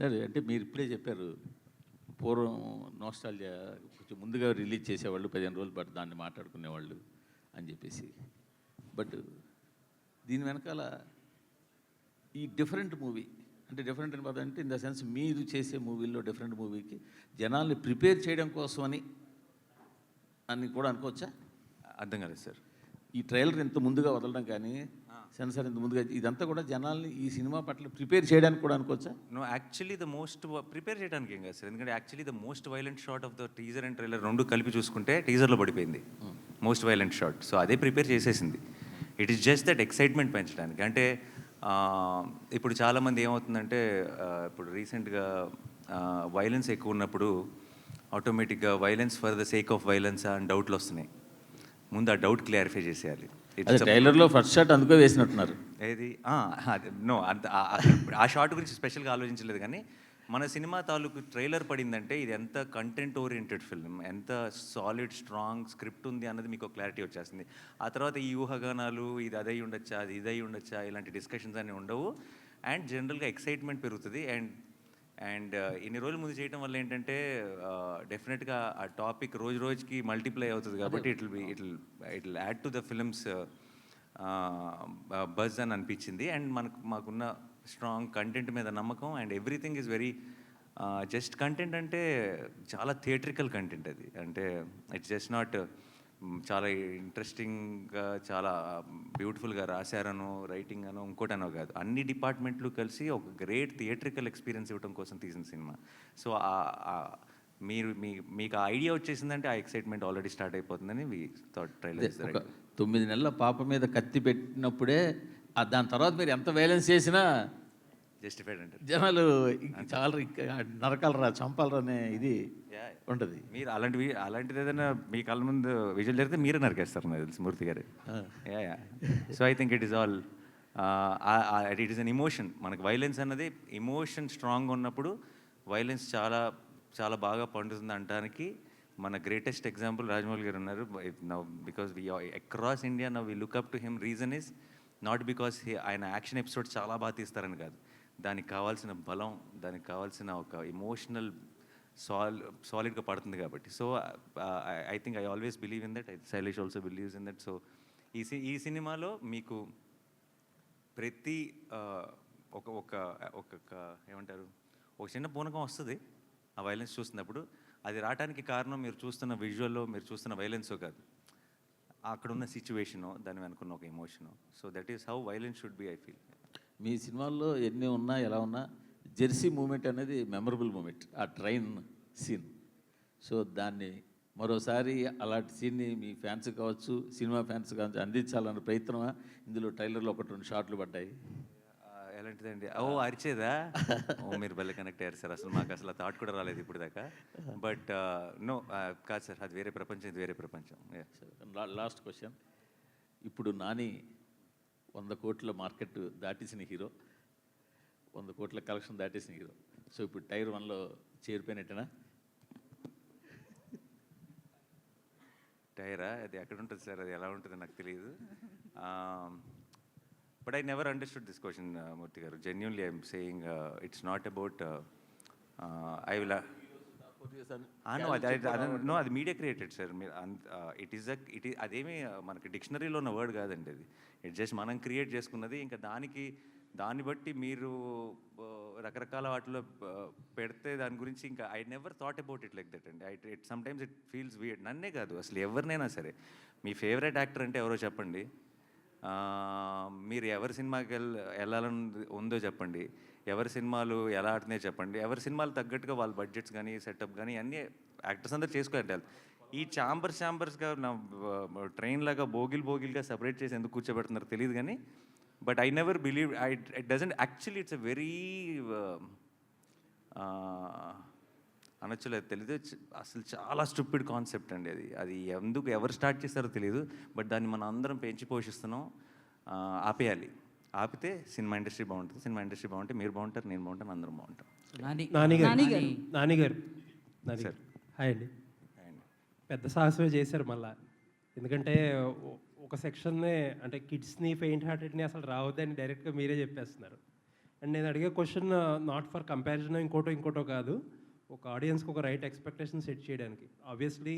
సరే అంటే మీరు ఇప్పుడే చెప్పారు, పూర్వం నోస్టాల్జియా కొంచెం ముందుగా రిలీజ్ చేసేవాళ్ళు 15 రోజులు బట్ దాన్ని మాట్లాడుకునేవాళ్ళు అని చెప్పేసి. బట్ దీని వెనకాల ఈ డిఫరెంట్ మూవీ అంటే డిఫరెంట్ అంటే ఇన్ ద సెన్స్ మీరు చేసే మూవీల్లో డిఫరెంట్ మూవీకి జనాల్ని ప్రిపేర్ చేయడం కోసం అని కూడా అనుకోవచ్చా? అర్థం కాలేదు సార్. ఈ ట్రైలర్ ఇంత ముందుగా వదలడం కానీ సెన్సార్ ఇంత ముందుగా ఇదంతా కూడా జనాల్ని ఈ సినిమా పట్ల ప్రిపేర్ చేయడానికి కూడా అనుకోవచ్చా? No, actually the most prepare చేయడానికి ఏం కాదు సార్. ఎందుకంటే actually the most violent shot of the teaser and trailer రెండు కలిపి చూసుకుంటే టీజర్లో పడిపోయింది మోస్ట్ వైలెంట్ షాట్. సో అదే ప్రిపేర్ చేసేసింది. It is just that excitement పెంచడానికి. అంటే ఇప్పుడు చాలామంది ఏమవుతుందంటే ఇప్పుడు రీసెంట్గా వైలెన్స్ ఎక్కువ ఉన్నప్పుడు ఆటోమేటిక్గా violence for the sake of violence అని డౌట్లు వస్తున్నాయి. ముందు ఆ డౌట్ క్లారిఫై చేసేయాలి. ట్రైలర్లో ఫస్ట్ షాట్ అందుకో వేసినట్టున్నారు. ఏది నో, అంత ఆ షాట్ గురించి స్పెషల్గా ఆలోచించలేదు. కానీ మన సినిమా తాలూకు ట్రైలర్ పడిందంటే ఇది ఎంత కంటెంట్ ఓరియంటెడ్ ఫిల్మ్, ఎంత సాలిడ్ స్ట్రాంగ్ స్క్రిప్ట్ ఉంది అన్నది మీకు క్లారిటీ వచ్చేస్తుంది. ఆ తర్వాత ఈ ఊహాగానాలు ఇది అదై ఉండొచ్చా, అది ఇదై ఉండొచ్చా, ఇలాంటి డిస్కషన్స్ అన్నీ ఉండవు. అండ్ జనరల్గా ఎక్సైట్మెంట్ పెరుగుతుంది. అండ్ ఇన్ని రోజుల ముందు చేయడం వల్ల ఏంటంటే డెఫినెట్గా ఆ టాపిక్ రోజు రోజుకి మల్టిప్లై అవుతుంది. కాబట్టి it will add to the films buzz అని అనిపించింది. అండ్ మాకున్న స్ట్రాంగ్ కంటెంట్ మీద నమ్మకం. And everything is very just content అంటే చాలా థియేట్రికల్ కంటెంట్ అది. అంటే ఇట్స్ జస్ట్ నాట్ చాలా ఇంట్రెస్టింగ్గా చాలా బ్యూటిఫుల్గా రాశారనో రైటింగ్ అనో ఇంకోటనో కాదు. అన్ని డిపార్ట్మెంట్లు కలిసి ఒక గ్రేట్ థియేట్రికల్ ఎక్స్పీరియన్స్ ఇవ్వడం కోసం తీసిన సినిమా. సో మీకు ఆ ఐడియా వచ్చేసిందంటే ఆ ఎక్సైట్మెంట్ ఆల్రెడీ స్టార్ట్ అయిపోతుందని ట్రైలర్. 9 నెలల పాప మీద కత్తి పెట్టినప్పుడే దాని తర్వాత మీరు ఎంత వైలెన్స్ చేసినా జస్టిఫైడ్ అంటారు జనాలు. చాలా నరకాలరా చంపాలరా అనే ఇది ఉంటుంది. మీరు అలాంటిది ఏదైనా మీ కళ్ళ ముందు విజువల్ జరిగితే మీరే నరికేస్తారు నాకు తెలుసు మూర్తి గారు. So I think it is all it is an emotion. మనకు వైలెన్స్ అన్నది ఎమోషన్ స్ట్రాంగ్గా ఉన్నప్పుడు వైలెన్స్ చాలా చాలా బాగా పండుతుంది అనడానికి మన గ్రేటెస్ట్ ఎగ్జాంపుల్ రాజమౌళి గారు ఉన్నారు. Now because we across India now we look up to him. Reason is not because ఆయన యాక్షన్ ఎపిసోడ్స్ చాలా బాగా తీస్తారని కాదు, దానికి కావాల్సిన బలం, దానికి కావాల్సిన ఒక ఎమోషనల్ సాలిడ్గా పడుతుంది కాబట్టి. So I think I always believe in that. Shailesh also believes in that. So ఈ సినిమాలో మీకు ప్రతి ఒక ఏమంటారు ఒక చిన్న పూనకం వస్తుంది ఆ వైలెన్స్ చూస్తున్నప్పుడు. అది రావడానికి కారణం మీరు చూస్తున్న విజువల్లో మీరు చూస్తున్న వైలెన్సో కాదు, అక్కడున్న సిచ్యువేషను, దాని వెనుకున్న ఒక emotion. So that is how violence should be I feel. మీ సినిమాల్లో ఎన్ని ఉన్నా ఎలా ఉన్నా జెర్సీ మూమెంట్ అనేది మెమరబుల్ మూమెంట్, ఆ ట్రైన్ సీన్. సో దాన్ని మరోసారి అలాంటి సీన్ని మీ ఫ్యాన్స్ కావచ్చు, సినిమా ఫ్యాన్స్ కావచ్చు అందించాలన్న ప్రయత్నమా? ఇందులో ట్రైలర్లో 1-2 షాట్లు పడ్డాయి. ఎలాంటిదండి? అరిచేదా? మీరు భలే కనెక్ట్ అయ్యారు సార్. అసలు మాకు అసలు థాట్ కూడా రాలేదు ఇప్పుడు దాకా. బట్ నో, కాదు సార్, అది వేరే ప్రపంచం, ఇది వేరే ప్రపంచం. Last question. ఇప్పుడు నాని 100 కోట్ల మార్కెట్ దాటేసిన హీరో, 100 కోట్ల కలెక్షన్ దాటేసిన హీరో. సో ఇప్పుడు టైర్ 1లో చేరిపోయినట్టేనా? టైరా? అది ఎక్కడ ఉంటుంది సార్, అది ఎలా ఉంటుందో నాకు తెలియదు. But I never understood this question, Murthy garu. Genuinely, I'm saying it's not about. I will. No, అది media created sir. It is అదేమి మనకి డిక్షనరీలో ఉన్న వర్డ్ కాదండి అది. ఇట్ జస్ట్ మనం క్రియేట్ చేసుకున్నది. ఇంకా దాన్ని బట్టి మీరు రకరకాల వాటిలో పెడితే దాని గురించి ఇంకా I never thought about it like that అండి. It sometimes it feels weird. నన్నే కాదు అసలు ఎవరినైనా సరే, మీ ఫేవరెట్ యాక్టర్ అంటే ఎవరో చెప్పండి, మీరు ఎవరి సినిమాకి వెళ్ళాలని ఉందో చెప్పండి, ఎవరి సినిమాలు ఎలా ఆడుతున్నాయో చెప్పండి, ఎవరి సినిమాలు తగ్గట్టుగా వాళ్ళ బడ్జెట్స్ కానీ సెటప్ కానీ అన్నీ యాక్టర్స్ అందరూ చేసుకోవాలి. ఈ ఛాంబర్స్గా నా ట్రైన్ లాగా బోగిల్గా సపరేట్ చేసి ఎందుకు కూర్చోబెడుతున్నారు తెలియదు కానీ, but I never believe it doesn't actually it's a very అనొచ్చలేదు తెలీదు, అసలు చాలా స్టూపిడ్ కాన్సెప్ట్ అండి అది ఎందుకు ఎవరు స్టార్ట్ చేస్తారో తెలియదు. బట్ దాన్ని మనం అందరం పెంచి పోషిస్తున్నాం. ఆపేయాలి. ఆపితే సినిమా ఇండస్ట్రీ బాగుంటుంది, సినిమా ఇండస్ట్రీ బాగుంటే మీరు బాగుంటారు, నేను బాగుంటాను, అందరం బాగుంటాం. నానిగారు హాయ్ అండి. పెద్ద సాహసమే చేశారు మళ్ళా. ఎందుకంటే ఒక సెక్షన్నే అంటే కిడ్స్ని, పెయింట్ హార్టెడ్ని అసలు రావద్దని డైరెక్ట్గా మీరే చెప్పేస్తున్నారు. అండ్ నేను అడిగే క్వశ్చన్ నాట్ ఫర్ కంపారిజన్ ఇంకోటో కాదు, ఒక ఆడియన్స్కి ఒక రైట్ ఎక్స్పెక్టేషన్ సెట్ చేయడానికి. ఆబ్వియస్లీ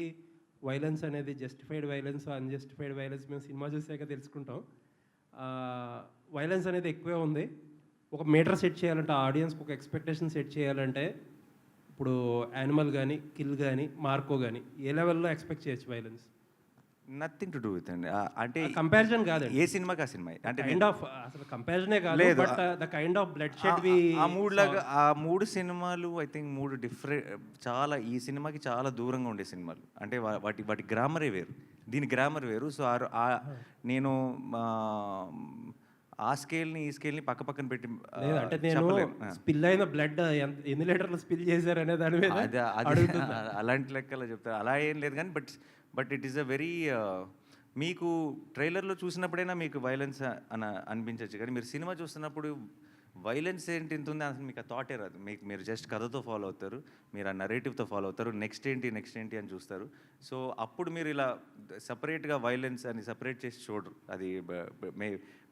వైలెన్స్ అనేది జస్టిఫైడ్ వైలెన్స్ అన్జస్టిఫైడ్ వైలెన్స్ మేము సినిమా చూసాక తెలుసుకుంటాం. వైలెన్స్ అనేది ఎక్కువే ఉంది. ఒక మీటర్ సెట్ చేయాలంటే ఆడియన్స్కి ఒక ఎక్స్పెక్టేషన్ సెట్ చేయాలంటే ఇప్పుడు యానిమల్ కానీ, కిల్ కానీ, మార్కో కానీ ఏ లెవెల్లో ఎక్స్పెక్ట్ చేయొచ్చు violence? Nothing to do with అండి. అంటే కంపారిజన్ కాదండి, ఏ సినిమాకి ఆ సినిమా అంటే కైండ్ ఆఫ్ అసలు కంపారిజనే కాదు, లేదు. But the kind of bloodshed we ఆ మూడు లాగా ఆ 3 సినిమాలు ఐ థింక్ 3 డిఫరెంట్, చాలా ఈ సినిమాకి చాలా దూరంగా ఉండే సినిమాలు. అంటే వాటి గ్రామరే వేరు, దీని గ్రామర్ వేరు. సో నేను ఆ స్కేల్ని ఈ స్కేల్ని పక్క పక్కన పెట్టి లేదు అంటే నేను స్పిల్ అయిన బ్లడ్ ఎన్ని లీటర్లు స్పిల్ చేశారు అనే దాని మీద అడుగుతున్నా. అలాంటి లెక్కలో చెప్తారు, అలా ఏం లేదు కానీ but it is a very, మీకు ట్రైలర్లో చూసినప్పుడైనా మీకు వైలెన్స్ అనిపించవచ్చు, కానీ మీరు సినిమా చూస్తున్నప్పుడు వైలెన్స్ ఏంటి ఇంత ఉంది అసలు మీకు ఆ థాటే రాదు. మీరు జస్ట్ కథతో ఫాలో అవుతారు, మీరు ఆ నరేటివ్తో ఫాలో అవుతారు, నెక్స్ట్ ఏంటి అని చూస్తారు. సో అప్పుడు మీరు ఇలా సపరేట్గా వైలెన్స్ అని సపరేట్ చేసి చూడరు. అది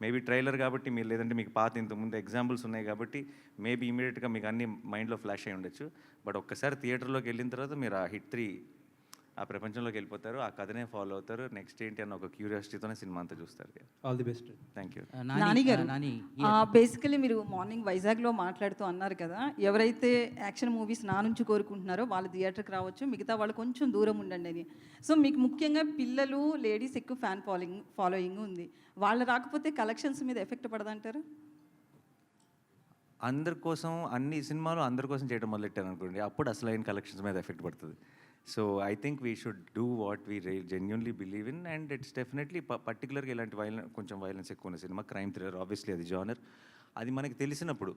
మేబీ ట్రైలర్ కాబట్టి మీరు, లేదంటే మీకు పాత ఇంతకుముందు ఎగ్జాంపుల్స్ ఉన్నాయి కాబట్టి మేబీ ఇమీడియట్గా మీకు అన్ని మైండ్లో ఫ్లాష్ అయి ఉండొచ్చు. బట్ ఒక్కసారి థియేటర్లోకి వెళ్ళిన తర్వాత మీరు ఆ హిట్ 3 ఆ ప్రపంచంలోకి వెళ్ళిపోతారు, ఆ కథనే ఫాలో అవుతారు, నెక్స్ట్ ఏంటి అన్న ఒక క్యూరియాసిటీతోనే సినిమా అంతా చూస్తారు. All the best. Thank you. Nani గారు, బేసికలీ మీరు మార్నింగ్ వైజాగ్లో మాట్లాడుతూ అన్నారు కదా, ఎవరైతే యాక్షన్ మూవీస్ నా నుంచి కోరుకుంటున్నారో వాళ్ళు థియేటర్కి రావచ్చు, మిగతా వాళ్ళు కొంచెం దూరం ఉండండి అని. సో మీకు ముఖ్యంగా పిల్లలు, లేడీస్ ఎక్కువ ఫ్యాన్ ఫాలోయింగ్ ఉంది. వాళ్ళు రాకపోతే కలెక్షన్స్ మీద ఎఫెక్ట్ పడదంటారు? అందరి కోసం అన్ని సినిమాలు అందరి కోసం చేయడం మొదలెట్టాను అనుకోండి, అప్పుడు అసలైన కలెక్షన్స్ మీద ఎఫెక్ట్ పడుతుంది. So I think we should do what we genuinely believe in, and it's definitely పర్టికులర్గా ఇలాంటి కొంచెం వైలెన్స్ ఎక్కువ ఉన్న సినిమా, క్రైమ్ థ్రిల్లర్, ఆబ్వియస్లీ అది జానర్. అది మనకి తెలిసినప్పుడు,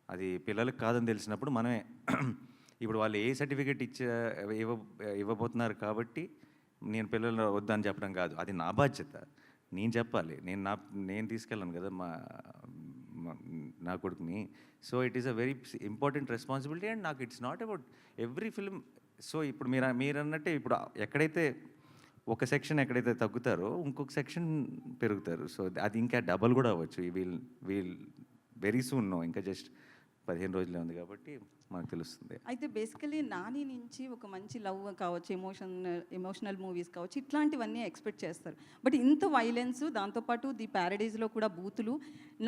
అది పిల్లలకు కాదని తెలిసినప్పుడు మనమే ఇప్పుడు వాళ్ళు ఏ సర్టిఫికేట్ ఇవ్వబోతున్నారు కాబట్టి నేను పిల్లలు వద్దని చెప్పడం కాదు, అది నా బాధ్యత, నేను చెప్పాలి. నేను తీసుకెళ్ళాను కదా నా కొడుకుని. So it is a very important responsibility, and నాకు it's not about every film. So ఇప్పుడు మీరు అన్నట్టే, ఇప్పుడు ఎక్కడైతే ఒక సెక్షన్ ఎక్కడైతే తగ్గుతారో ఇంకొక సెక్షన్ పెరుగుతారు. సో అది ఇంకా డబల్ కూడా అవ్వచ్చు. వీల్ వెరీ సూన్ నో, ఇంకా జస్ట్ 15 రోజులే ఉంది కాబట్టి మనకు తెలుస్తుంది. అయితే బేసికలీ నాని నుంచి ఒక మంచి లవ్ కావచ్చు, ఎమోషనల్ మూవీస్ కావచ్చు, ఇట్లాంటివన్నీ ఎక్స్పెక్ట్ చేస్తారు. బట్ ఇంత వైలెన్స్, దాంతోపాటు ది ప్యారడైజ్లో కూడా బూతులు,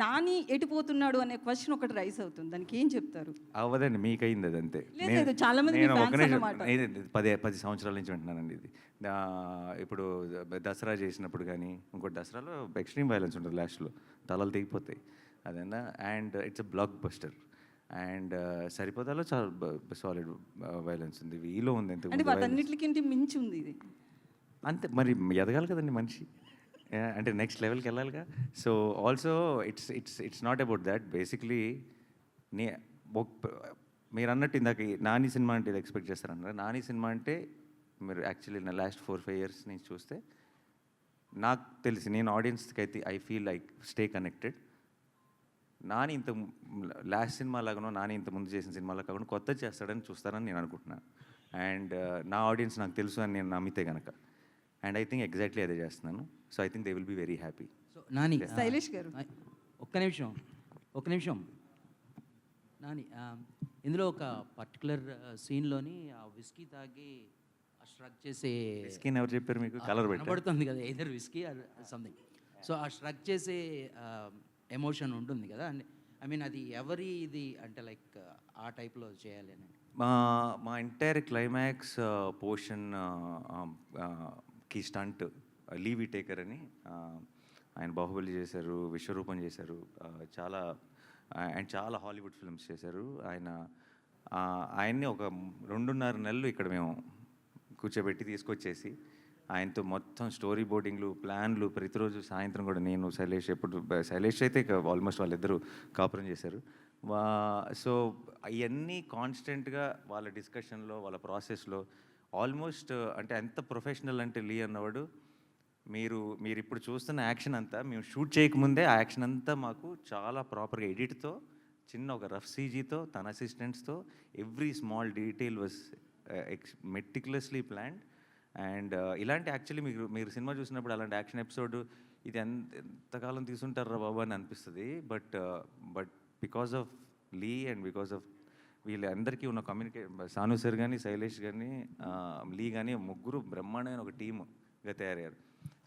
నాని ఎటుపోతున్నాడు అనే క్వశ్చన్ ఒకటి రైస్ అవుతుంది, దానికి ఏం చెప్తారు? అవ్వదండి, మీకైంది అది అంతే. లేదు, చాలా మంది నేను 10 సంవత్సరాల నుంచి వింటున్నానండి ఇది. ఇప్పుడు దసరా చేసినప్పుడు కానీ ఇంకోటి దసరాలో ఎక్స్ట్రీమ్ వైలెన్స్ ఉంటుంది, లాస్ట్లో తలలు తెగిపోతాయి అదన్నా. And it's a blockbuster. And సరిపోతాలో చాలా సాలిడ్ వైలెన్స్ ఉంది, వీలో ఉంది. అంటే వాటన్నిటికి మించి ఉంది ఇది అంతే. మరి ఎదగాలి కదండి మనిషి, అంటే నెక్స్ట్ లెవెల్కి వెళ్ళాలిగా. So also it's not about that. Basically మీరు అన్నట్టు ఇందాక నాని సినిమా అంటే ఇది ఎక్స్పెక్ట్ చేస్తారన్నారు. నాని సినిమా అంటే మీరు యాక్చువల్లీ నా లాస్ట్ 4-5 years నుంచి చూస్తే నాకు తెలిసి, నేను ఆడియన్స్కి అయితే I feel like stay connected. Nani ఇంత లాస్ట్ సినిమా లాగానో, నాని ఇంత ముందు చేసిన సినిమాలో కాకుండా కొత్త చేస్తాడని చూస్తారని నేను అనుకుంటున్నాను. అండ్ నా ఆడియన్స్ నాకు తెలుసు అని నేను నమ్మితే కనుక, అండ్ ఐ థింక్ ఎగ్జాక్ట్లీ అదే చేస్తున్నాను. So I think they will be very happy. So Nani, Shailesh garu ఒక్క నిమిషం నాని, ఇందులో ఒక పర్టికులర్ సీన్లోని ఆ విస్కీ తాగి స్ట్రక్ చేసే, స్కిన్ ఎవరు చెప్పారు మీకు? కలర్ పడుతుంది కదా, either whisky or something. So ఆ స్ట్రక్ చేసే ఎమోషన్ ఉంటుంది కదా, ఐ మీన్ అది ఎవరి ఇది అంటే లైక్ ఆ టైప్లో చేయాలి అని. మా ఎంటైర్ క్లైమాక్స్ పోర్షన్ కి స్టంట్ లీవీ టేకర్ అని, ఆయన బాహుబలి చేశారు, విశ్వరూపం చేశారు, చాలా హాలీవుడ్ ఫిల్మ్స్ చేశారు. ఆయన్ని ఒక 2.5 నెలలు ఇక్కడ మేము కూర్చోబెట్టి తీసుకొచ్చేసి ఆయనతో మొత్తం స్టోరీ బోర్డింగ్లు, ప్లాన్లు, ప్రతిరోజు సాయంత్రం కూడా నేను, శైలేష్ అయితే ఆల్మోస్ట్ వాళ్ళిద్దరూ కాపురం చేశారు. సో ఇవన్నీ కాన్స్టెంట్గా వాళ్ళ డిస్కషన్లో, వాళ్ళ ప్రాసెస్లో ఆల్మోస్ట్, అంటే ఎంత ప్రొఫెషనల్ అంటే లీ అన్నవాడు, మీరు ఇప్పుడు చూస్తున్న యాక్షన్ అంతా మేము షూట్ చేయకముందే ఆ యాక్షన్ అంతా మాకు చాలా ప్రాపర్గా ఎడిట్తో, చిన్న ఒక రఫ్ సీజీతో, తన అసిస్టెంట్స్తో every small detail was meticulously planned. And ఇలాంటి యాక్చువల్లీ మీరు సినిమా చూసినప్పుడు అలాంటి యాక్షన్ ఎపిసోడ్ ఇది ఎంతకాలం తీసుంటారా బాబు అని అనిపిస్తుంది. But because of Lee and because of వీళ్ళందరికీ ఉన్న సాను సార్ కానీ, శైలేష్ కానీ, లీ కానీ, ముగ్గురు బ్రహ్మాండమైన ఒక టీమ్గా తయారయ్యారు.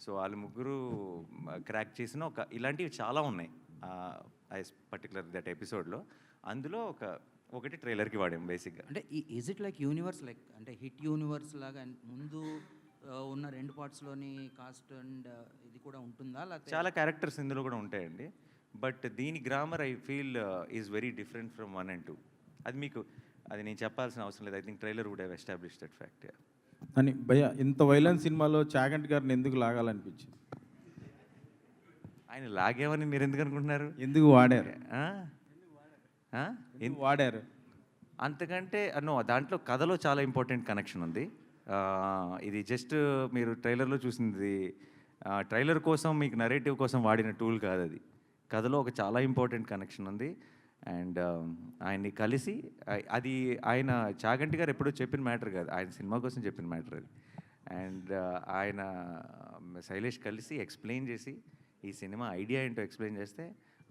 సో వాళ్ళు ముగ్గురు క్రాక్ చేసిన ఇలాంటివి చాలా ఉన్నాయి పర్టికులర్ దట్ ఎపిసోడ్లో. అందులో ఒకటి ట్రైలర్కి వాడాం బేసిక్గా. అంటే is it like universe, like అంటే హిట్ యూనివర్స్ లాగా ముందు ఉన్న 2 పార్ట్స్లోని కాస్ట్ అండ్ ఇది కూడా ఉంటుందా? లేకపోతే చాలా క్యారెక్టర్స్ ఇందులో కూడా ఉంటాయండి. బట్ దీని grammar I feel is very different from 1 and 2. అది నేను చెప్పాల్సిన అవసరం లేదు. I think trailer would have establish that fact. అని భయ్య ఇంత వైలెన్స్ సినిమాలో చాగంటి గారిని ఎందుకు లాగాలనిపించింది? ఆయన లాగేమని మీరు ఎందుకు అనుకుంటున్నారు? ఎందుకు వాడారు? ఎందుకు వాడారు అంతకంటే దాంట్లో కథలో చాలా ఇంపార్టెంట్ కనెక్షన్ ఉంది. ఇది జస్ట్ మీరు ట్రైలర్లో చూసింది ట్రైలర్ కోసం మీకు నరేటివ్ కోసం వాడిన టూల్ కాదు. అది కథలో ఒక చాలా ఇంపార్టెంట్ కనెక్షన్ ఉంది. అండ్ ఆయన్ని కలిసి అది ఆయన చాగంటి గారు ఎప్పుడో చెప్పిన మ్యాటర్ కాదు, ఆయన సినిమా కోసం చెప్పిన మ్యాటర్ అది. అండ్ ఆయన శైలేష్ కలిసి ఎక్స్ప్లెయిన్ చేసి ఈ సినిమా ఐడియా ఏంటో ఎక్స్ప్లెయిన్ చేస్తే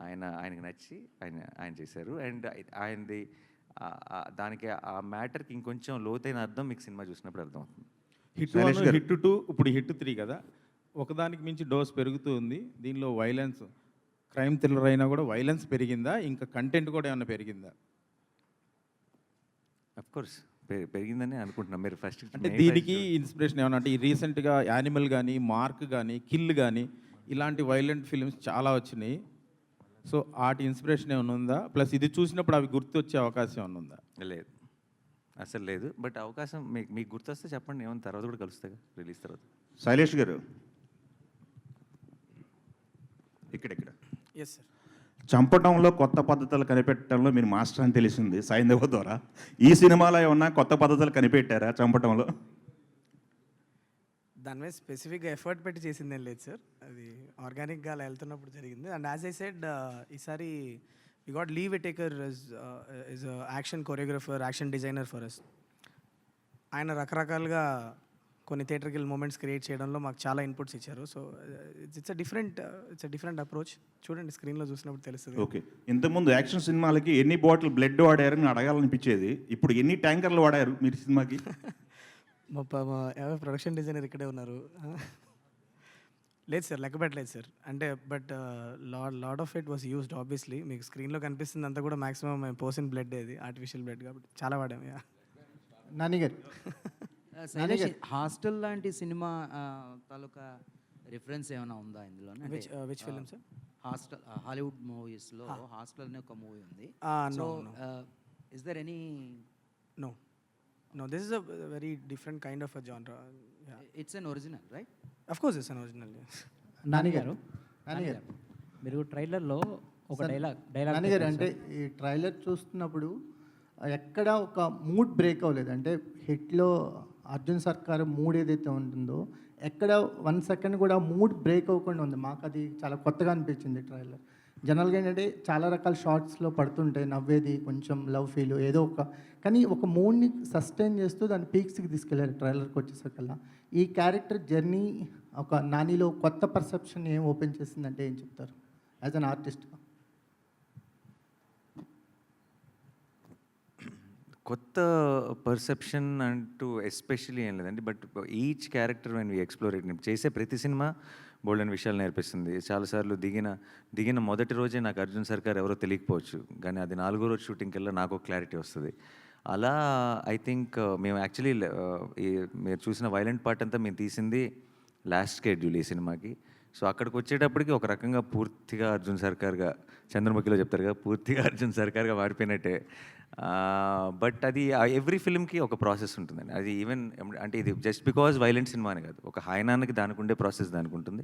ఆయనకు నచ్చి ఆయన చేశారు. అండ్ ఆయనది దానికి ఆ మ్యాటర్కి ఇంకొంచెం లోతైన అర్థం మీకు సినిమా చూసినప్పుడు అర్థమవుతుంది. హిట్ 1, హిట్ 2, ఇప్పుడు హిట్ 3 కదా, ఒకదానికి మించి డోస్ పెరుగుతూ ఉంది. దీనిలో వైలెన్స్, క్రైమ్ థ్రిల్లర్ అయినా కూడా వైలెన్స్ పెరిగిందా? ఇంకా కంటెంట్ కూడా ఏమైనా పెరిగిందా? అఫ్కోర్స్ పెరిగిందని అనుకుంటున్నాం. మీరు ఫస్ట్ అంటే దీనికి ఇన్స్పిరేషన్ ఏమన్నా అంటే ఈ రీసెంట్గా యానిమల్ కానీ, మార్క్ కానీ, కిల్ కానీ ఇలాంటి వైలెంట్ ఫిల్మ్స్ చాలా వచ్చినాయి. సో వాటి ఇన్స్పిరేషన్ ఏమైనా ఉందా? ప్లస్ ఇది చూసినప్పుడు అవి గుర్తొచ్చే అవకాశం ఏమైనా ఉందా? లేదు, అసలు లేదు. బట్ అవకాశం మీకు గుర్తొస్తే చెప్పండి, ఏమైనా తర్వాత కూడా కలుస్తాగా రిలీజ్ తర్వాత. శైలేష్ గారు ఇక్కడ ఎస్ సార్. చంపడంలో కొత్త పద్ధతులు కనిపెట్టడంలో మీరు మాస్టర్ అని తెలిసింది సైంధవ ద్వారా. ఈ సినిమాలో ఏమన్నా కొత్త పద్ధతులు కనిపెట్టారా చంపడంలో? దాని మీద స్పెసిఫిక్గా ఎఫర్ట్ పెట్టి చేసిందేం లేదు సార్, అది ఆర్గానిక్గా అలా వెళ్తున్నప్పుడు జరిగింది. అండ్ యాజ్ ఐ సెడ్, ఈసారి we got Lee Whittaker is action choreographer, action designer for us. ఆయన రకరకాలుగా కొన్ని థియేటర్కిల్ మూమెంట్స్ క్రియేట్ చేయడంలో మాకు చాలా ఇన్పుట్స్ ఇచ్చారు. So it's a different approach. చూడండి, స్క్రీన్లో చూసినప్పుడు తెలుస్తుంది. ఓకే, ఇంతకుముందు యాక్షన్ సినిమాలకి ఎన్ని బాటిల్ బ్లడ్ వాడారని అడగాలనిపించేది. ఇప్పుడు ఎన్ని ట్యాంకర్లు వాడారు మీరు సినిమాకి? మా ప్రొడక్షన్ డిజైనర్ ఇక్కడే ఉన్నారు. లేదు సార్, లెక్క పెట్టలేదు సార్. అంటే but lot of it was used obviously. మీకు స్క్రీన్లో కనిపిస్తుంది అంతా కూడా మాక్సిమం మేము పోసిన బ్లడ్, అది ఆర్టిఫిషియల్ బ్లడ్ కాబట్టి చాలా వాడాము. నాని గారు, హాస్టల్ లాంటి సినిమా తాలూకా రిఫరెన్స్ ఏమైనా ఉందా ఇందులో? Which film sir? Hostel, Hollywood మూవీస్లో హాస్టల్ అనే ఒక మూవీ ఉంది. No. Is there any? No, this is a very different kind of a genre. Yeah. It's an original, right? Of course it's an original. Yes. Nani గారు, మీరు ట్రైలర్లో ఒక dialogue Nani గారు, అంటే ఈ ట్రైలర్ చూస్తున్నప్పుడు ఎక్కడ ఒక మూడ్ బ్రేక్ అవ్వలేదు. అంటే హిట్లో అర్జున్ సర్కార్ మూడ్ ఏదైతే ఉంటుందో ఎక్కడ 1 సెకండ్ కూడా మూడ్ బ్రేక్ అవ్వకుండా ఉంది. మాకు అది చాలా కొత్తగా అనిపించింది ట్రైలర్. జనరల్గా ఏంటంటే చాలా రకాల షార్ట్స్లో పడుతుంటాయి, నవ్వేది, కొంచెం లవ్ ఫీల్ ఏదో కానీ ఒక మూడ్ని సస్టైన్ చేస్తూ దాన్ని పీక్స్కి తీసుకెళ్ళారు ట్రైలర్కి వచ్చేసరికల్లా. ఈ క్యారెక్టర్ జర్నీ ఒక నానిలో కొత్త పర్సెప్షన్ ఏం ఓపెన్ చేసిందంటే ఏం చెప్తారు యాజ్ అన్ ఆర్టిస్ట్? కొత్త పర్సెప్షన్ అంటూ ఎస్పెషల్లీ ఏం లేదండి. But each character when we explore it, చేసే ప్రతి సినిమా బోల్డెన్ విషయాలు నేర్పిస్తుంది. చాలాసార్లు దిగిన మొదటి రోజే నాకు అర్జున్ సర్కార్ ఎవరో తెలియకపోవచ్చు, కానీ అది 4వ రోజు షూటింగ్కి వెళ్ళా నాకు క్లారిటీ వస్తుంది. అలా ఐ థింక్ మేము యాక్చువల్లీ మీరు చూసిన వైలెంట్ పార్ట్ అంతా మేము తీసింది లాస్ట్ షెడ్యూల్ ఈ సినిమాకి. సో అక్కడికి వచ్చేటప్పటికి ఒక రకంగా పూర్తిగా అర్జున్ సర్కార్గా, చంద్రముఖిలో చెప్తారు కదా, పూర్తిగా అర్జున్ సర్కార్గా మారిపోయినట్టే. బట్ అది ఎవ్రీ ఫిల్మ్కి ఒక ప్రాసెస్ ఉంటుందండి. అది ఈవెన్ అంటే ఇది జస్ట్ బికాజ్ వైలెంట్ సినిమా అని కాదు, ఒక హైనాన్కి దానికి ఉండే ప్రాసెస్ దానికి ఉంటుంది,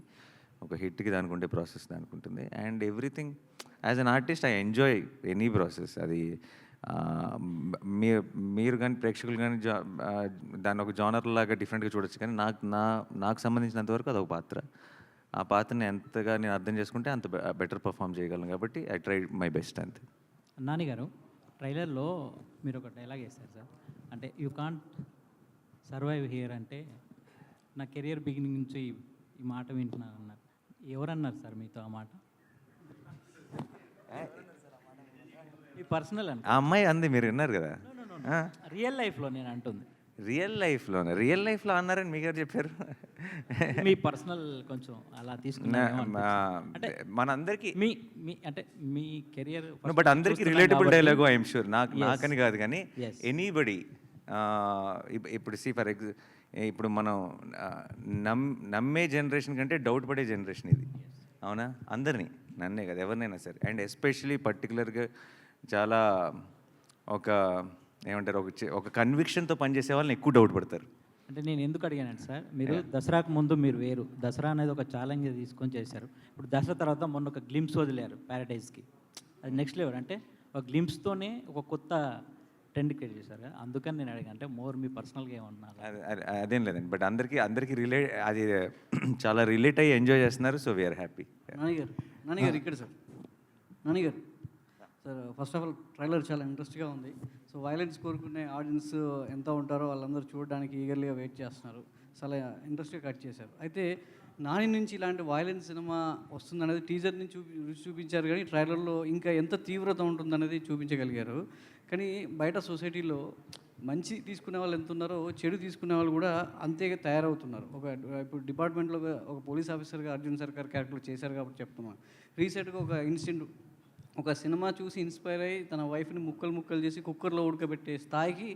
ఒక హిట్కి దానికి ఉండే ప్రాసెస్ దానికి ఉంటుంది. And everything as an artist I enjoy any process. అది మీరు కానీ ప్రేక్షకులు కానీ దాన్ని ఒక జానర్ లాగా డిఫరెంట్గా చూడొచ్చు, కానీ నాకు సంబంధించినంతవరకు అదొక పాత్ర. ఆ పాత్రని ఎంతగా నేను అర్థం చేసుకుంటే అంత బెటర్ పర్ఫామ్ చేయగలను. కాబట్టి ఐ ట్రై మై బెస్ట్ అంతే. నాని గారు, ట్రైలర్లో మీరు ఒక డైలాగ్ వేస్తారు సార్, అంటే యూ కాంట్ సర్వైవ్ హియర్ అంటే నా కెరియర్ బిగినింగ్ నుంచి ఈ మాట వింటున్నాను అన్నారు. ఎవరన్నారు సార్ మీతో ఆ మాట? మీ పర్సనల్ అని ఆ అమ్మాయి అంది, మీరు విన్నారు కదా. రియల్ లైఫ్లో నేను అంటుంది. రియల్ లైఫ్లో అన్నారని మీకు ఎవరు చెప్పారు? మీ పర్సనల్ కొంచెం అలా తీసుకున్నా అంటే మనందరికీ మీ మీ అంటే మీ కెరియర్ బట్ అందరికీ రిలేటబుల్ డైలాగు ఐఎమ్ షూర్. నాకని కాదు కానీ Yes. ఎనీబడి ఇప్పుడు ఇప్పుడు మనం నమ్మే జనరేషన్ కంటే డౌట్ పడే జనరేషన్ ఇది, అవునా? అందరినీ, నన్నే కదా, ఎవరినైనా సరే. అండ్ ఎస్పెషలీ పర్టికులర్గా చాలా ఏమంటారు, ఒక కన్విక్షన్తో పనిచేసే వాళ్ళని ఎక్కువ డౌట్ పడతారు. అంటే నేను ఎందుకు అడిగానంటే సార్, మీరు దసరాకు ముందు మీరు వేరు, దసరా అనేది ఒక ఛాలెంజ్ తీసుకొని చేశారు. ఇప్పుడు దసరా తర్వాత మొన్న ఒక గ్లిమ్స్ వదిలేరు ప్యారడైజ్కి, అది నెక్స్ట్ లెవెల్. అంటే ఒక గ్లిమ్స్తోనే ఒక కొత్త ట్రెండ్ క్రియేట్ చేశారు. అందుకని నేను అడిగాను, అంటే మోర్ మీ పర్సనల్గా ఏమన్నా. అదేం లేదండి, బట్ అందరికీ అది చాలా రిలేట్ అయ్యి ఎంజాయ్ చేస్తున్నారు. So we are happy. నాన్నగారు ఇక్కడ సార్, నాన్నగారు sir, first of all trailer చాలా ఇంట్రెస్ట్గా ఉంది. సో వైలెన్స్ కోరుకునే ఆడియన్స్ ఎంత ఉంటారో వాళ్ళందరూ చూడడానికి ఈగర్లీగా వెయిట్ చేస్తున్నారు. చాలా ఇంట్రెస్ట్గా కట్ చేశారు. అయితే నాని నుంచి ఇలాంటి వైలెన్స్ సినిమా వస్తుందనేది టీజర్ నుంచి చూపించారు, కానీ ట్రైలర్లో ఇంకా ఎంత తీవ్రత ఉంటుందనేది చూపించగలిగారు. కానీ బయట సొసైటీలో మంచి తీసుకునే వాళ్ళు ఎంత ఉన్నారో చెడు తీసుకునే వాళ్ళు కూడా అంతేగా తయారవుతున్నారు. ఇప్పుడు డిపార్ట్మెంట్లో ఒక పోలీస్ ఆఫీసర్గా అర్జున్ సర్కార్ క్యారెక్టర్ చేశారు కాబట్టి చెప్తున్నాను. రీసెంట్గా ఒక ఇన్సిడెంట్, ఒక సినిమా చూసి ఇన్స్పైర్ అయ్యి తన వైఫ్ని ముక్కలు చేసి కుక్కర్లో ఉడకబెట్టే స్థాయికి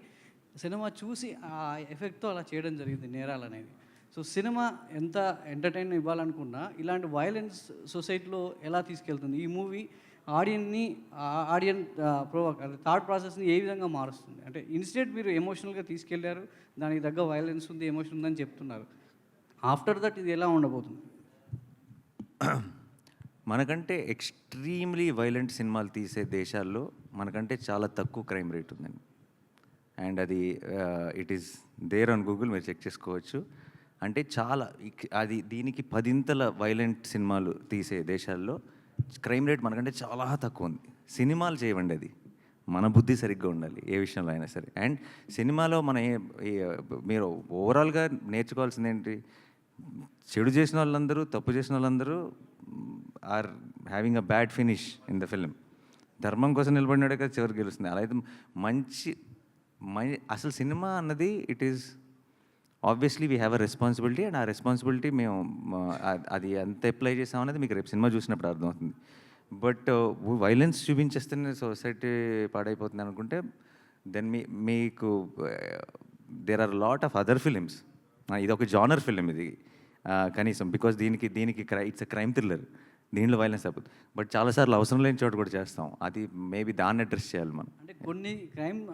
సినిమా చూసి ఆ ఎఫెక్ట్తో అలా చేయడం జరిగింది నేరాలు అనేది. సో సినిమా ఎంత ఎంటర్టైన్ ఇవ్వాలనుకున్నా ఇలాంటి వైలెన్స్ సొసైటీలో ఎలా తీసుకెళ్తుంది ఈ మూవీ ఆడియన్ థాట్ ప్రాసెస్ని ఏ విధంగా మారుస్తుంది? అంటే ఇన్స్టెంట్ మీరు ఎమోషనల్గా తీసుకెళ్లారు, దానికి తగ్గ వైలెన్స్ ఉంది, ఎమోషన్ ఉందని చెప్తున్నారు. ఆఫ్టర్ దట్ ఇది ఎలా ఉండబోతుంది? మనకంటే ఎక్స్ట్రీమ్లీ వైలెంట్ సినిమాలు తీసే దేశాల్లో మనకంటే చాలా తక్కువ క్రైమ్ రేట్ ఉందండి. అండ్ అది it is there on Google, మీరు చెక్ చేసుకోవచ్చు. అంటే చాలా దీనికి 10 వైలెంట్ సినిమాలు తీసే దేశాల్లో క్రైమ్ రేట్ మనకంటే చాలా తక్కువ ఉంది. సినిమాలు చేయవండి, అది మన బుద్ధి సరిగ్గా ఉండాలి ఏ విషయంలో అయినా సరే. అండ్ సినిమాలో మీరు ఓవరాల్గా నేర్చుకోవాల్సింది ఏంటి, చెడు చేసిన వాళ్ళందరూ, తప్పు చేసిన వాళ్ళందరూ are having a bad finish in the film. ధర్మం కోసం నిలబడినాడే కదా చివరికి గెలుస్తుంది. అలా అయితే అసలు సినిమా అన్నది it is obviously we have a responsibility. And ఆ రెస్పాన్సిబిలిటీ మేము అది ఎంత అప్లై చేసామనేది మీకు రేపు సినిమా చూసినప్పుడు అర్థమవుతుంది. బట్ వైలెన్స్ చూపించేస్తేనే సొసైటీ పాడైపోతుంది అనుకుంటే దెన్ మీకు there are lot of other films. ఇది ఒక జానర్ ఫిలిం ఇది కనీసం, బికాస్ దీనికి ఇట్స్ అ క్రైమ్ థ్రిల్లర్, దీంట్లో వైలెన్స్ అయిపోతుంది. బట్ చాలాసార్లు అవసరం లేని చోట కూడా చేస్తాం. అది మేబీ దాన్ని అడ్రస్ చేయాలి మనం.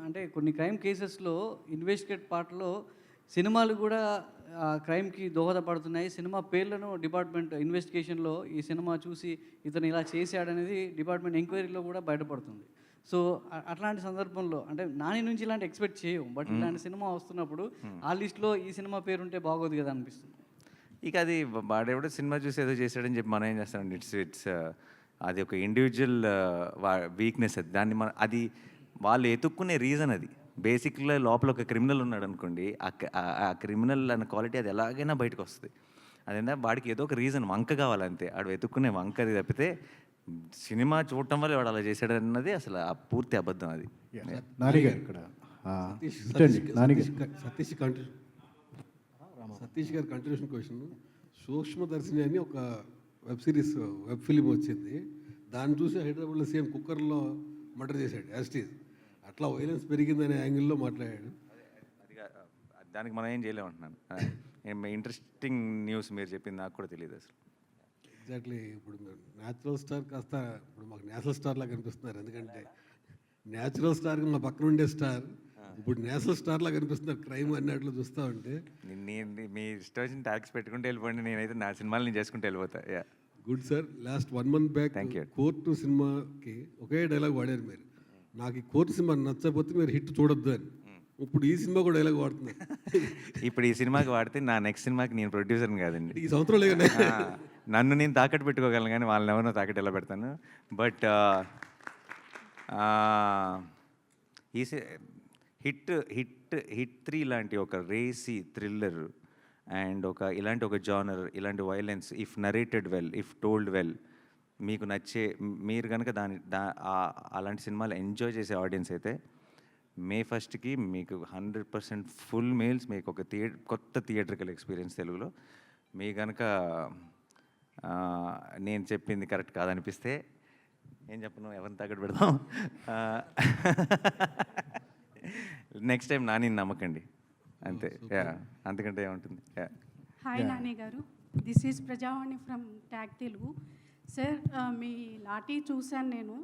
అంటే కొన్ని క్రైమ్ కేసెస్లో ఇన్వెస్టిగేట్ పార్ట్లో సినిమాలు కూడా క్రైమ్కి దోహదపడుతున్నాయి. సినిమా పేర్లను డిపార్ట్మెంట్ ఇన్వెస్టిగేషన్లో ఈ సినిమా చూసి ఇతను ఇలా చేశాడనేది డిపార్ట్మెంట్ ఎంక్వైరీలో కూడా బయటపడుతుంది. సో అట్లాంటి సందర్భంలో అంటే నాని నుంచి ఇలాంటి ఎక్స్పెక్ట్ చేయం, బట్ ఇలాంటి సినిమా వస్తున్నప్పుడు ఆ లిస్ట్లో ఈ సినిమా పేరు ఉంటే బాగోదు కదా అనిపిస్తుంది. ఇక అది వాడెవడో సినిమా చూసి ఏదో చేశాడని చెప్పి మనం ఏం చేస్తామండి. ఇట్స్ అది ఒక ఇండివిజువల్ వీక్నెస్. అది అది వాళ్ళు ఎతుక్కునే రీజన్. అది బేసిక్గా లోపల ఒక క్రిమినల్ ఉన్నాడు అనుకోండి, ఆ క్రిమినల్ అన్న క్వాలిటీ అది ఎలాగైనా బయటకు వస్తుంది. అదేంటే వాడికి ఏదో ఒక రీజన్, వంక కావాలంతే. వాడు వెతుక్కునే వంక అది తప్పితే సినిమా చూడటం వల్ల వాడు అలా చేశాడు అన్నది అసలు ఆ పూర్తి అబద్ధం. అది సతీష్ గారి కంటిన్యూషన్ క్వశ్చన్. సూక్ష్మదర్శిని అని ఒక వెబ్ సిరీస్, వెబ్ ఫిలిం వచ్చింది. దాన్ని చూసి హైదరాబాద్లో సేమ్ కుక్కర్లో మర్డర్ చేశాడు యాస్టీజ్. అట్లా వైలెన్స్ పెరిగిందనే యాంగిల్లో మాట్లాడాడు. దానికి మనం ఏం చేయలేమంటున్నాను. ఇంట్రెస్టింగ్ న్యూస్ మీరు చెప్పింది నాకు కూడా తెలియదు అసలు. ఎగ్జాక్ట్లీ. ఇప్పుడు న్యాచురల్ స్టార్ కాస్త ఇప్పుడు మాకు నేషనల్ స్టార్ లాగా కనిపిస్తున్నారు. ఎందుకంటే న్యాచురల్ స్టార్కి మా పక్కన ఉండే స్టార్ ఇప్పుడు నేషనల్ స్టార్ లాగా కనిపిస్తున్నారు క్రైమ్ అన్నట్లు చూస్తూ ఉంటే. మీ ఇష్టం వచ్చిన ట్యాక్స్ పెట్టుకుంటే వెళ్ళిపోండి, నేనైతే నా సినిమాలు నేను చేసుకుంటే వెళ్ళిపోతా. Good sir. Last 1 month back court సినిమాకి ఒకే డైలాగ్ వాడారు మీరు, నాకు ఈ కోర్టు సినిమా నచ్చకపోతే మీరు హిట్ చూడొద్దు అని. ఇప్పుడు ఈ సినిమా కూడా డైలాగ్ వాడుతున్నారు. ఇప్పుడు ఈ సినిమాకి వాడితే నా నెక్స్ట్ సినిమాకి నేను ప్రొడ్యూసర్ని కాదండి. ఈ సంవత్సరం లేదు, నన్ను నేను తాకట్టు పెట్టుకోగలను కానీ వాళ్ళని ఎవరినో తాకట్టు ఎలా పెడతాను. బట్ ఈ హిట్ 3 లాంటి ఒక రేసీ థ్రిల్లర్ అండ్ ఇలాంటి ఒక జానర్, ఇలాంటి violence if narrated well, if told well, మీకు నచ్చే మీరు కనుక అలాంటి సినిమాలు ఎంజాయ్ చేసే ఆడియన్స్ అయితే మే 1కి మీకు 100% ఫుల్ మీల్స్, మీకు ఒక కొత్త థియేట్రికల్ ఎక్స్పీరియన్స్ తెలుగులో. మీ కనుక నేను చెప్పింది కరెక్ట్ కాదనిపిస్తే ఏం చెప్పను, ఎవరిని తగ్గట్టు పెడదాం. నెక్స్ట్ టైం నాని నమ్మకండి అంతే. అంతకంటే ఏముంటుంది. Hi Nani garu, this is Prajavani from tag Telugu. Sir, మీ లాఠీ చూశాను నేను.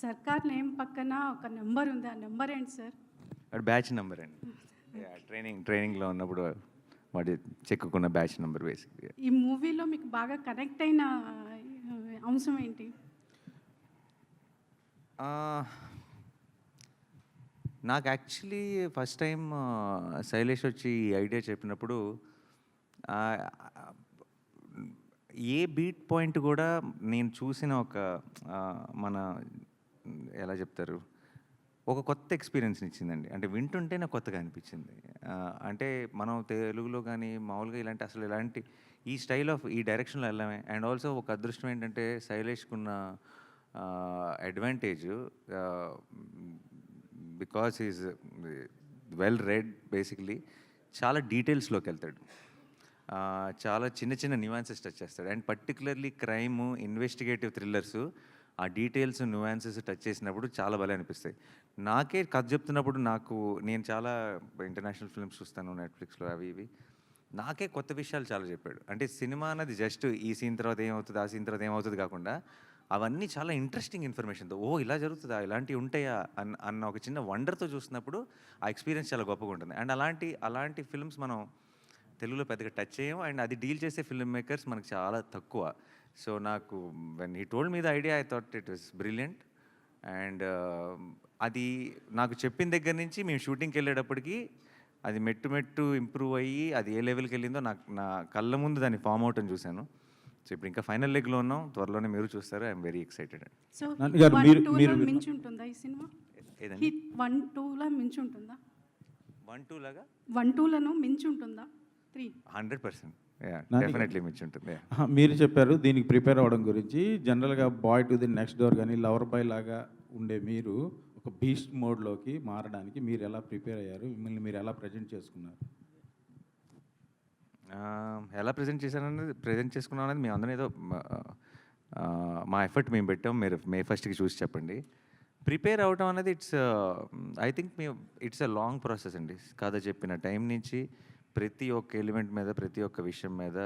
సర్కార్ నేమ్ పక్కన ఒక నెంబర్ ఉంది, ఆ నెంబర్ ఏంటి సార్? అది బ్యాచ్ నెంబర్ అండి. ట్రైనింగ్లో ఉన్నప్పుడు వాడి చెక్కుకున్న బ్యాచ్ నెంబర్ బేసిక్. ఈ మూవీలో మీకు బాగా కనెక్ట్ అయిన అంశం ఏంటి? నాకు యాక్చువల్లీ ఫస్ట్ టైం శైలేష్ వచ్చి ఈ ఐడియా చెప్పినప్పుడు ఏ బీట్ పాయింట్ కూడా నేను చూసిన ఒక మన ఎలా చెప్తారు, ఒక కొత్త ఎక్స్పీరియన్స్ని ఇచ్చిందండి. అంటే వింటుంటే నాకు కొత్తగా అనిపించింది. అంటే మనం తెలుగులో కానీ మామూలుగా ఇలాంటి ఈ స్టైల్ ఆఫ్ ఈ డైరెక్షన్లో వెళ్ళామే. అండ్ ఆల్సో ఒక అదృష్టం ఏంటంటే శైలేష్కున్న advantage, because is well read basically, చాలా డీటెయిల్స్లోకి వెళ్తాడు, చాలా చిన్న చిన్న న్యూయాన్సెస్ టచ్ చేస్తాడు. And particularly crime, investigative thrillers, ఆ డీటెయిల్స్ న్యూయాన్సెస్ టచ్ చేసినప్పుడు చాలా భలే అనిపిస్తాయి. నాకే కథ చెప్తున్నప్పుడు నేను చాలా ఇంటర్నేషనల్ ఫిల్మ్స్ చూస్తాను నెట్ఫ్లిక్స్లో అవి ఇవి, నాకే కొత్త విషయాలు చాలా చెప్పాడు. అంటే సినిమా అన్నది జస్ట్ ఈ సీన్ తర్వాత ఏమవుతుంది, ఆ సీన్ తర్వాత ఏమవుతుంది కాకుండా అవన్నీ చాలా ఇంట్రెస్టింగ్ ఇన్ఫర్మేషన్తో, ఇలా జరుగుతుందా, ఇలాంటివి ఉంటాయా అన్న ఒక చిన్న వండర్తో చూసినప్పుడు ఆ ఎక్స్పీరియన్స్ చాలా గొప్పగా ఉంటుంది. అండ్ అలాంటి ఫిల్మ్స్ మనం తెలుగులో పెద్దగా టచ్ చేయం. అండ్ అది డీల్ చేసే ఫిల్మ్ మేకర్స్ మనకు చాలా తక్కువ. సో నాకు when he told me the idea, I thought it was brilliant. And అది నాకు చెప్పిన దగ్గర నుంచి మేము షూటింగ్కి వెళ్ళేటప్పటికి అది మెట్టు ఇంప్రూవ్ అయ్యి అది ఏ లెవెల్కి వెళ్ళిందో నా కళ్ళ ముందు దాన్ని ఫామ్ అవుట్ అని చూశాను. సో ఇప్పుడు ఇంకా ఫైనల్ లెగ్లో ఉన్నాం, త్వరలోనే మీరు చూస్తారు. I'm very excited. సో 1-2 మించి ఉంటుందా ఈ సినిమా? ఏదండి? హిట్ 1-2లా మించి ఉంటుందా? 1-2 లాగా 1-2లను మించి ఉంటుందా? 3 100% డెఫినెట్లీ మించి ఉంటుంది. మీరు చెప్పారు దీనికి ప్రిపేర్ అవ్వడం గురించి. జనరల్గా boy to the next door కానీ లవర్ బాయ్ లాగా ఉండే మీరు ఒక బీస్ట్ మోడ్లోకి మారడానికి మీరు ఎలా ప్రిపేర్ అయ్యారు, మిమ్మల్ని మీరు ఎలా ప్రజెంట్ చేసుకున్నారు? ఎలా ప్రజెంట్ చేసుకున్నాం అనేది మేము అందరం ఏదో మా ఎఫర్ట్ మేము పెట్టాం. మీరు మే 1కి చూసి చెప్పండి. ప్రిపేర్ అవడం అనేది I think it's a long process అండి. కథ చెప్పిన టైం నుంచి ప్రతి ఒక్క ఎలిమెంట్ మీద, ప్రతి ఒక్క విషయం మీద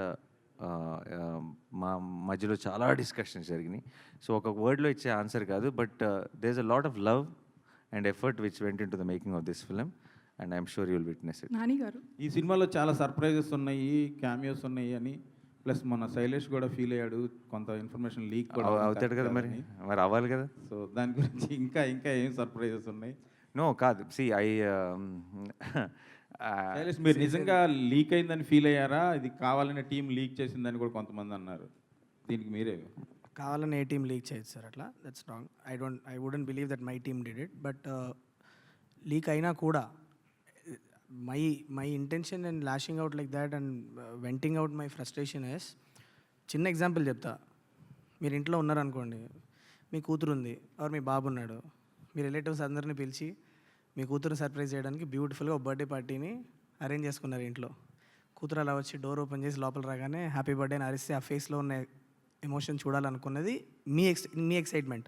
మా మధ్యలో చాలా డిస్కషన్స్ జరిగినాయి. సో ఒక వర్డ్లో ఇచ్చే ఆన్సర్ కాదు, but there is a lot of love and effort which went into the making of this film. And I'm sure you will witness it. Nani garu, ఈ సినిమాలో చాలా సర్ప్రైజెస్ ఉన్నాయి, క్యామియోస్ ఉన్నాయి అని, ప్లస్ మన శైలేష్ కూడా ఫీల్ అయ్యాడు, కొంత ఇన్ఫర్మేషన్ లీక్ కూడా అవుతాడు కదా, మరి అవ్వాలి కదా. సో దాని గురించి ఇంకా ఏం సర్ప్రైజెస్ ఉన్నాయి? నో కాదు, శైలేష్ మీరు నిజంగా లీక్ అయిందని ఫీల్ అయ్యారా? ఇది కావాలనే టీం లీక్ చేసిందని కూడా కొంతమంది అన్నారు. దీనికి మీరే కావాలని ఏ టీం లీక్ చేయొచ్చు సార్, అట్లా that's wrong. I wouldn't believe that my team did it. But leak అయినా కూడా my intention and lashing out like that and venting out my frustration is, చిన్న ఎగ్జాంపుల్ చెప్తా. మీరు ఇంట్లో ఉన్నారనుకోండి, మీ కూతురు ఉంది ఆర్ మీ బాబు ఉన్నాడు, మీ రిలేటివ్స్ అందరినీ పిలిచి మీ కూతురుని సర్ప్రైజ్ చేయడానికి బ్యూటిఫుల్గా ఒక బర్త్డే పార్టీని అరేంజ్ చేసుకున్నారు ఇంట్లో. కూతురు అలా వచ్చి డోర్ ఓపెన్ చేసి లోపల రాగానే హ్యాపీ బర్త్డే అని అరిస్తే ఆ ఫేస్లో ఉన్న ఎమోషన్ చూడాలనుకున్నది మీ ఎక్సైట్మెంట్.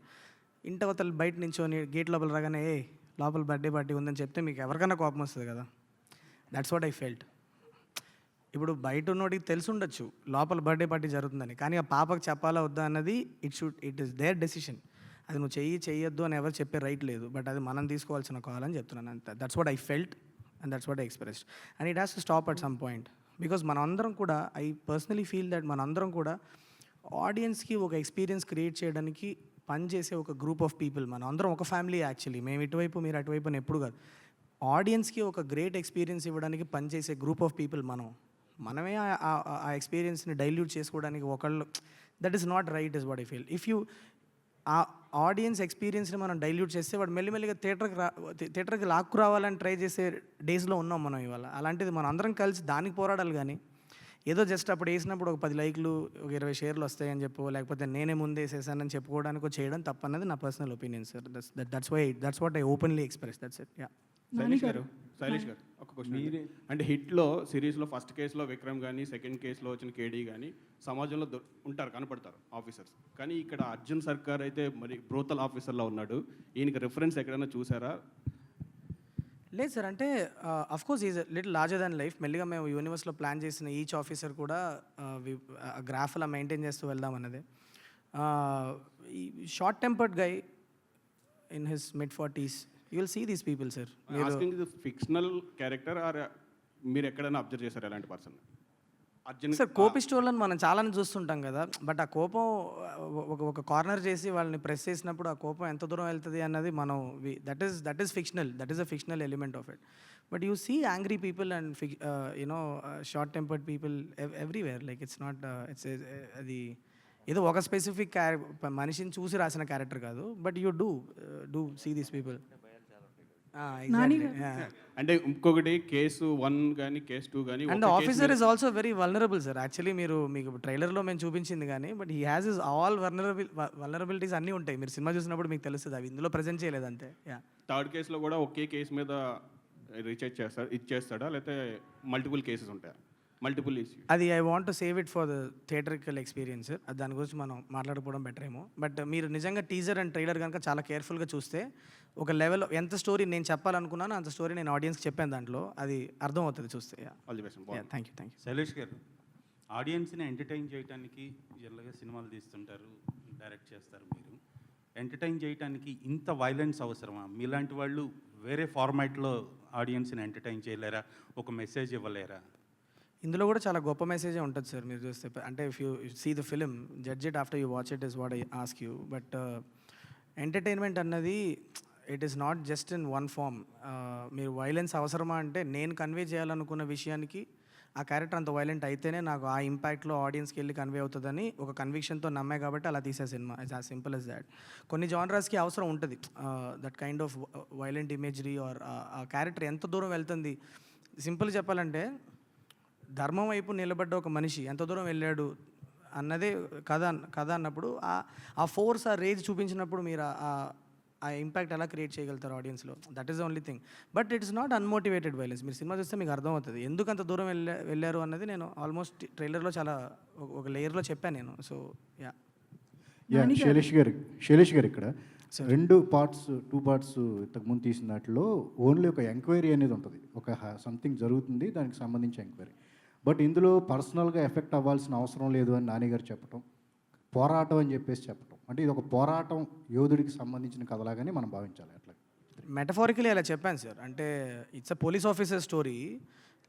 ఇంటవతల బయట నుంచోని గేట్ లోపల రాగానే లోపల బర్త్డే పార్టీ ఉందని చెప్తే మీకు ఎవరికైనా కోపం వస్తుంది కదా. That's what I felt. ఇప్పుడు బయట ఉన్నోడికి తెలిసి ఉండొచ్చు లోపల బర్త్డే పార్టీ జరుగుతుందని, కానీ ఆ పాపకు చెప్పాలా వద్దా అన్నది ఇట్ ఈస్ దేర్ డెసిషన్. అది నువ్వు చెయ్యొద్దు అని ఎవరు చెప్పే రైట్ లేదు, బట్ అది మనం తీసుకోవాల్సిన కాల్ అని చెప్తున్నాను అంతే. That's what I felt and that's what I expressed. And it has to stop at some point, because మనందరం కూడా, ఐ పర్సనలీ ఫీల్ దట్ మనందరం కూడా ఆడియన్స్కి ఒక ఎక్స్పీరియన్స్ క్రియేట్ చేయడానికి పనిచేసే ఒక గ్రూప్ ఆఫ్ పీపుల్. మనం అందరం ఒక ఫ్యామిలీ యాక్చువల్లీ. మేము ఇటువైపు మీరు అటువైపు అని ఎప్పుడు కాదు. ఆడియన్స్కి ఒక గ్రేట్ ఎక్స్పీరియన్స్ ఇవ్వడానికి పనిచేసే గ్రూప్ ఆఫ్ పీపుల్ మనమే ఆ ఎక్స్పీరియన్స్ని డైల్యూట్ చేసుకోవడానికి ఒకళ్ళు, that is not right is what I feel. If you ఆ ఆడియన్స్ ఎక్స్పీరియన్స్ని మనం డైల్యూట్ చేస్తే వాడు మెల్లిమెల్లిగా థియేటర్కి లాక్కు రావాలని ట్రై చేసే డేస్లో ఉన్నాం మనం ఇవాళ. అలాంటిది మనం అందరం కలిసి దానికి పోరాడాలి, కానీ ఏదో జస్ట్ అప్పుడు వేసినప్పుడు ఒక 10 లైక్లు ఒక 20 షేర్లు వస్తాయని చెప్పో, లేకపోతే నేనే ముందే వేసేసానని చెప్పుకోవడానికి చేయడం తప్పన్నది నా personal opinion sir. That's what I openly express. That's it. Yeah. Shailesh garu ఒక క్వశ్చన్. అంటే హిట్లో సిరీస్లో ఫస్ట్ కేసులో విక్రమ్ కానీ, సెకండ్ కేసులో వచ్చిన కేడీ కానీ సమాజంలో ఉంటారు, కనపడతారు ఆఫీసర్స్. కానీ ఇక్కడ అర్జున్ సర్కార్ అయితే మరి బ్రోతల్ ఆఫీసర్లో ఉన్నాడు. ఈయనకి రిఫరెన్స్ ఎక్కడైనా చూసారా? లేదు సార్, అంటే of course is little larger than life. మెల్లిగా మేము యూనివర్స్లో ప్లాన్ చేసిన ఈచ్ ఆఫీసర్ కూడా గ్రాఫ్ అలా మెయింటైన్ చేస్తూ వెళ్దాం అన్నది. Short tempered guy in his mid-40s, you will see these people sir. Fictional character are మీరు ఎక్కడైనా అబ్జర్వ్ చేశారు ఎలాంటి పర్సన్? అర్జున్ సార్ కోపిస్టోళ్ళని మనం చాలానే చూస్తుంటాం కదా, బట్ ఆ కోపం ఒక కార్నర్ చేసి వాళ్ళని ప్రెస్ చేసినప్పుడు ఆ కోపం ఎంత దూరం వెళ్తుంది అన్నది మనం that is fictional, that is a fictional element of it. But you see angry people and short tempered people everywhere. Like it's not అది ఏదో ఒక స్పెసిఫిక్ మనిషిని చూసి రాసిన క్యారెక్టర్ కాదు, but you do see these people. అంటే ఇంకొకటి case 1 కానీ కేసు 2 కానీ, and officer is also very vulnerable sir. Actually మీకు ట్రైలర్లో మేము చూపించింది కానీ, but he has is all vulnerabilities అన్నీ ఉంటాయి. మీరు సినిమా చూసినప్పుడు మీకు తెలుస్తుంది, అవి ఇందులో ప్రజెంట్ చేయలేదు అంతే. థర్డ్ కేసులో కూడా ఒకే కేసు మీద రీఛార్జ్ ఇచ్చేస్తాడా, లేకపోతే మల్టిపుల్ కేసెస్ ఉంటాయా? మల్టిపుల్ ఇష్యూ అది I want to save it for the theatrical experience. దాని గురించి మనం మాట్లాడుకోవడం బెటర్ ఏమో. బట్ మీరు నిజంగా టీజర్ అండ్ ట్రైలర్ కనుక చాలా కేర్ఫుల్గా చూస్తే ఒక లెవెల్ ఎంత స్టోరీ నేను చెప్పాలనుకున్నాను అంత స్టోరీ నేను ఆడియన్స్కి చెప్పాను, దాంట్లో అది అర్థం అవుతుంది చూస్తే. Thank you. శైలేష్ గారు, ఆడియన్స్ని ఎంటర్టైన్ చేయడానికి జనరల్గా సినిమాలు తీస్తుంటారు, డైరెక్ట్ చేస్తారు. మీరు ఎంటర్టైన్ చేయడానికి ఇంత వైలెన్స్ అవసరమా? మీలాంటి వాళ్ళు వేరే ఫార్మాట్లో ఆడియన్స్ని ఎంటర్టైన్ చేయలేరా? ఒక మెసేజ్ ఇవ్వలేరా? ఇందులో కూడా చాలా గొప్ప మెసేజే ఉంటుంది సార్. మీరు చూస్తే అంటే if you see the film, judge it after you watch it is what I ask you. But entertainment అన్నది it is not just in one form. మీరు వైలెన్స్ అవసరమా అంటే నేను కన్వే చేయాలనుకున్న విషయానికి ఆ క్యారెక్టర్ అంత వైలెంట్ అయితేనే నాకు ఆ ఇంపాక్ట్లో ఆడియన్స్కి వెళ్ళి కన్వే అవుతుందని ఒక కన్విక్షన్తో నమ్మే కాబట్టి అలా తీసే సినిమా. It's as simple as that. కొన్ని జానరాస్కి అవసరం ఉంటుంది that kind of violent imagery or ఆ క్యారెక్టర్ ఎంత దూరం వెళ్తుంది. సింపుల్ చెప్పాలంటే ధర్మం వైపు నిలబడ్డ ఒక మనిషి ఎంత దూరం వెళ్ళాడు అన్నదే కథ అన్నప్పుడు ఆ ఫోర్స్, ఆ రేజ్ చూపించినప్పుడు మీరు ఆ ఇంపాక్ట్ ఎలా క్రియేట్ చేయగలుగుతారు ఆడియన్స్లో. That is the only thing. But it is not unmotivated violence. మీరు సినిమా చూస్తే మీకు అర్థమవుతుంది ఎందుకు అంత దూరం వెళ్ళారు అన్నది. నేను ఆల్మోస్ట్ ట్రైలర్లో చాలా ఒక లేయర్లో చెప్పాను నేను. సో శైలేష్ గారు ఇక్కడ 2 పార్ట్స్ ఇంతకుముందు తీసిన దాంట్లో ఓన్లీ ఒక ఎంక్వైరీ అనేది ఉంటుంది, ఒక సంథింగ్ జరుగుతుంది, దానికి సంబంధించి ఎంక్వైరీ. బట్ ఇందులో పర్సనల్గా ఎఫెక్ట్ అవ్వాల్సిన అవసరం లేదు అని నాని గారు చెప్పటం, పోరాటం అని చెప్పేసి చెప్పటం, అంటే ఇది ఒక పోరాటం యోధుడికి సంబంధించిన కథలాగానే మనం భావించాలి. అట్లా మెటఫారికలీ అలా చెప్పాను సార్. అంటే it's a police officer story.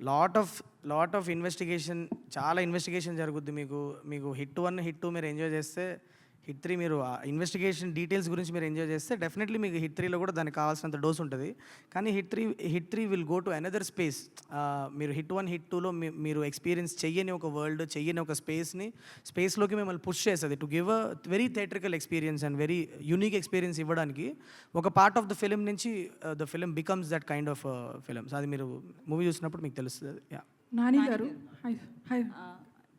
Lot of investigation, చాలా ఇన్వెస్టిగేషన్ జరుగుద్ది. మీకు హిట్ 1 హిట్ 2 మీరు ఎంజాయ్ చేస్తే, హిట్ 3 మీరు ఆ ఇన్వెస్టిగేషన్ డీటెయిల్స్ గురించి మీరు ఎంజాయ్ చేస్తే డెఫినెట్లీ మీకు హిట్ 3లో కూడా దానికి కావాల్సినంత డోస్ ఉంటుంది. కానీ hit 3 will go to another space. మీరు హిట్ 1 హిట్ 2లో మీరు ఎక్స్పీరియన్స్ చెయ్యని ఒక వరల్డ్, చెయ్యని ఒక స్పేస్లోకి మిమ్మల్ని పుష్ చేస్తుంది to give a very theatrical experience and very unique experience ఇవ్వడానికి. ఒక పార్ట్ ఆఫ్ ద ఫిలిం నుంచి the film becomes that kind of films. అది మీరు మూవీ చూసినప్పుడు మీకు తెలుస్తుంది. నాని గారు,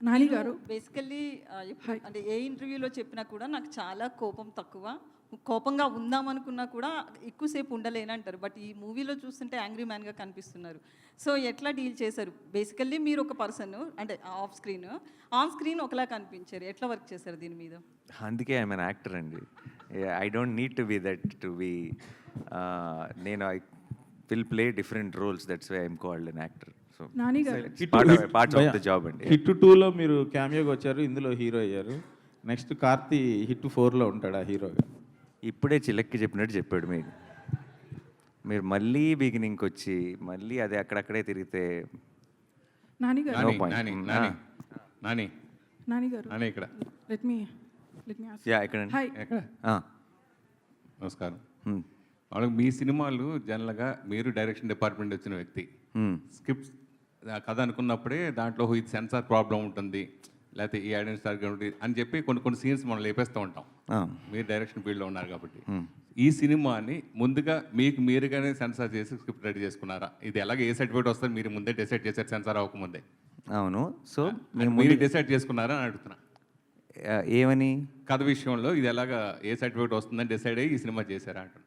నాని గారు బేసికల్లీ అంటే ఏ ఇంటర్వ్యూలో చెప్పినా కూడా నాకు చాలా కోపం తక్కువ, కోపంగా ఉందామనుకున్నా కూడా ఎక్కువసేపు ఉండలేనంటారు. బట్ ఈ మూవీలో చూస్తుంటే యాంగ్రీ మ్యాన్గా కనిపిస్తున్నారు. సో ఎట్లా డీల్ చేశారు? బేసికల్లీ మీరు ఒక పర్సన్ అంటే ఆన్ స్క్రీన్ ఒకలా కనిపించారు, ఎట్లా వర్క్ చేశారు దీని మీద? అందుకే ఐఎమ్ అన్ యాక్టర్ అండి. I don't need to be that to be. నేను I will play different roles, that's why I'm called an actor. Part of the job అండి. హిట్ 2లో మీరు క్యామియోగా వచ్చారు, ఇందులో హీరో అయ్యారు. నెక్స్ట్ కార్తీ హిట్ 4లో ఉంటాడా హీరోగా? ఇప్పుడే చిలక్కి చెప్పినట్టు చెప్పాడు. మీరు మళ్ళీ బిగినింగ్కి వచ్చి మళ్ళీ అదే అక్కడక్కడే తిరిగితే నాని గారు ఇక్కడ లెట్ మీ ఇక్కడ నమస్కారం. వాళ్ళకి మీ సినిమాలు జనరల్గా మీరు డైరెక్షన్ డిపార్ట్మెంట్ వచ్చిన వ్యక్తి, స్క్రిప్ట్ కథ అనుకున్నప్పుడే దాంట్లో ఇది సెన్సార్ ప్రాబ్లం ఉంటుంది, లేకపోతే ఈ ఐడెంటిటీ సరిగ్గా ఉంటుంది అని చెప్పి కొన్ని సీన్స్ మనం లేపేస్తూ ఉంటాం. మీరు డైరెక్షన్ ఫీల్డ్లో ఉన్నారు కాబట్టి ఈ సినిమాని ముందుగా మీరుగానే సెన్సార్ చేసి స్క్రిప్ట్ రెడీ చేసుకున్నారా? ఇది ఎలాగ ఏ సర్టిఫికేట్ వస్తుంది మీరు ముందే డిసైడ్ చేశారు సెన్సార్ అవ్వకముందే? అవును. సో మేము మీరు డిసైడ్ చేసుకున్నారా అని అడుగుతున్నా. ఏమని? కథ విషయంలో ఇది ఎలాగా ఏ సర్టిఫికేట్ వస్తుందని డిసైడ్ అయ్యి ఈ సినిమా చేశారా అంటున్నా.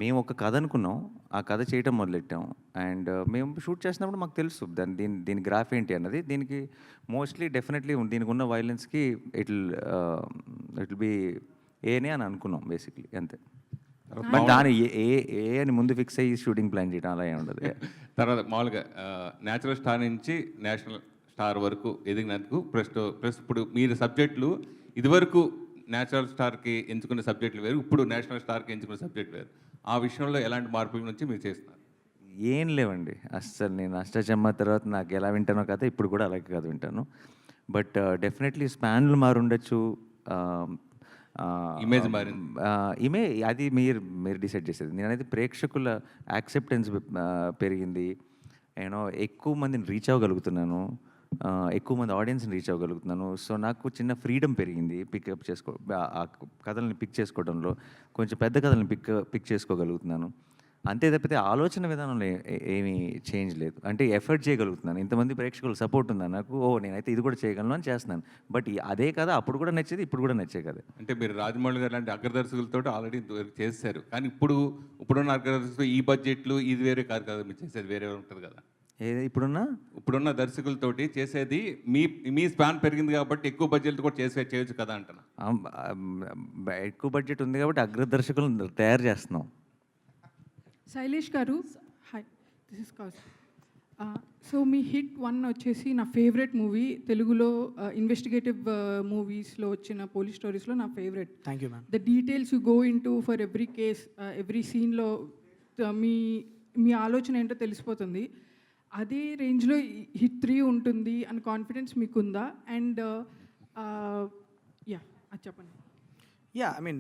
మేము ఒక కథ అనుకున్నాం, ఆ కథ చేయటం మొదలెట్టాం. అండ్ మేము షూట్ చేసినప్పుడు మాకు తెలుసు దీని గ్రాఫ్ ఏంటి అన్నది. దీనికి మోస్ట్లీ డెఫినెట్లీ దీనికి ఉన్న వైలెన్స్కి ఇట్ విల్ బి ఏనే అని అనుకున్నాం బేసిక్లీ, అంతే. బట్ దాని ఏ అని ముందు ఫిక్స్ అయ్యి షూటింగ్ ప్లాన్ చేయడం అలా ఏమి ఉండదు. తర్వాత మామూలుగా న్యాచురల్ స్టార్ నుంచి నేషనల్ స్టార్ వరకు ఎదిగినందుకు ప్లస్ ఇప్పుడు మీరు సబ్జెక్టులు ఇదివరకు నేచురల్ స్టార్కి ఎంచుకున్న సబ్జెక్టులు వేరు, ఇప్పుడు నేషనల్ స్టార్కి ఎంచుకున్న సబ్జెక్ట్ వేరు. ఆ విషయంలో ఎలాంటి మార్పుల నుంచి మీరు చేస్తున్నారు? ఏం లేవండి అస్సలు. నేను అష్టచమ్మ తర్వాత నాకు ఎలా వింటానో కథ ఇప్పుడు కూడా అలాగే కథ వింటాను. బట్ డెఫినెట్లీ స్పాన్లు మారుండొచ్చు, ఇమేజ్ మారింది. అది మీరు డిసైడ్ చేసేది. నేనైతే ప్రేక్షకుల యాక్సెప్టెన్స్ పెరిగింది, ఎక్కువ మందిని రీచ్ అవ్వగలుగుతున్నాను, ఎక్కువ మంది ఆడియన్స్ని రీచ్ అవ్వగలుగుతున్నాను. సో నాకు చిన్న ఫ్రీడమ్ పెరిగింది ఆ కథల్ని పిక్ చేసుకోవడంలో. కొంచెం పెద్ద కథల్ని పిక్ చేసుకోగలుగుతున్నాను. అంతే తప్పితే ఆలోచన విధానంలో ఏమీ చేంజ్ లేదు. అంటే ఎఫర్ట్ చేయగలుగుతున్నాను, ఇంతమంది ప్రేక్షకులు సపోర్ట్ ఉందా నాకు, నేనైతే ఇది కూడా చేయగలను అని చేస్తున్నాను. బట్ అదే కథ అప్పుడు కూడా నచ్చేది, ఇప్పుడు కూడా నచ్చే కథ. అంటే మీరు రాజమౌళి గారు లాంటి అగ్రదర్శకులతో ఆల్రెడీ చేశారు, కానీ ఇప్పుడున్న అగ్రదర్శకులు ఈ బడ్జెట్లు ఇది వేరే కాదు కదా, మీరు చేసేది వేరే ఉంటుంది కదా. ఇప్పుడున్న దర్శకులతోటి చేసేది మీ స్పాన్ పెరిగింది కాబట్టి ఎక్కువ బడ్జెట్ కూడా చేయొచ్చు కదా అంటున్నా. ఎక్కువ బడ్జెట్ ఉంది కాబట్టి అగ్రదర్శకులను తయారు చేస్తున్నాం. శైలేష్ గారు, hi, this is cows. So me hit 1 వచ్చేసి నా ఫేవరెట్ మూవీ, తెలుగులో ఇన్వెస్టిగేటివ్ మూవీస్లో వచ్చిన పోలీస్ స్టోరీస్లో నా favourite. Thank you ma'am. The details you go in to for every case, every సీన్లో మీ ఆలోచన ఏంటో తెలిసిపోతుంది. అదే రేంజ్లో హిట్ 3 ఉంటుంది అని కాన్ఫిడెన్స్ మీకుందా? అండ్ అది చెప్పండి. యా, ఐ మీన్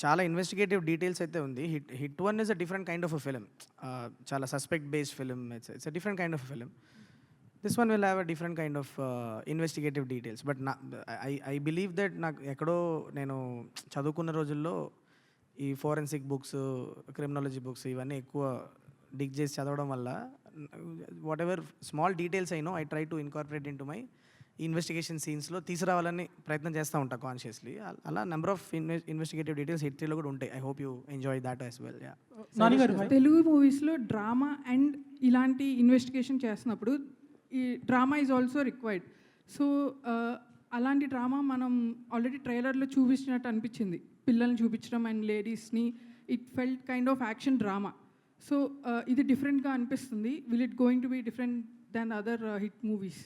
చాలా ఇన్వెస్టిగేటివ్ డీటెయిల్స్ అయితే ఉంది. Hit 1 is a different kind of a film. చాలా suspect based film. It's a different kind of film. This one will have a different kind of investigative details. But I believe that నాకు ఎక్కడో నేను చదువుకున్న రోజుల్లో ఈ forensic books, criminology books ఇవన్నీ ఎక్కువ డిగ్ చేసి చదవడం వల్ల వాట్ ఎవర్ స్మాల్ డీటెయిల్స్ అయినో I try to incorporate into my investigation సీన్స్లో తీసుకురావాలని ప్రయత్నం చేస్తూ ఉంటాను కాన్షియస్లీ. అలా number of investigative details hit 3లో కూడా ఉంటాయి. I hope you enjoy that as well. Telugu మూవీస్లో డ్రామా అండ్ ఇలాంటి ఇన్వెస్టిగేషన్ చేస్తున్నప్పుడు ఈ drama is also required. So అలాంటి డ్రామా మనం ఆల్రెడీ ట్రైలర్లో చూపించినట్టు అనిపించింది, పిల్లల్ని చూపించడం అండ్ లేడీస్ని. It felt kind of action drama. So ఇది డిఫరెంట్గా అనిపిస్తుంది. Will it going to be different than other hit movies?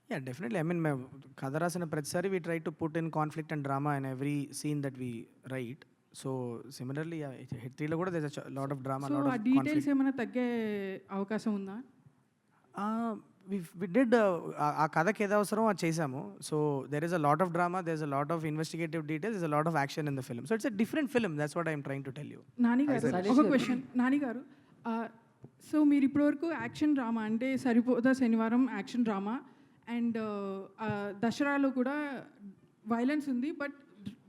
Ya, definitely. I mean మేము కథ రాసిన ప్రతిసారి we try to put in conflict and drama in every scene that we write. So similarly hit 3లో కూడా there is a lot of drama, lot of conflict. Details ఏమైనా తగ్గే అవకాశం ఉందా? వి డిడ్ ఆ కథకి ఏదో అవసరం అది చేసాము. So there is a lot of drama, there is a lot of investigative details, is a lot of action in the film. So it's a different film. That's what I'm trying to tell you. Nani garu, ఒక question. నానిగారు, so మీరు ఇప్పటివరకు action drama అంటే సరిపోదా శనివారం action drama, and దసరాలో కూడా violence ఉంది but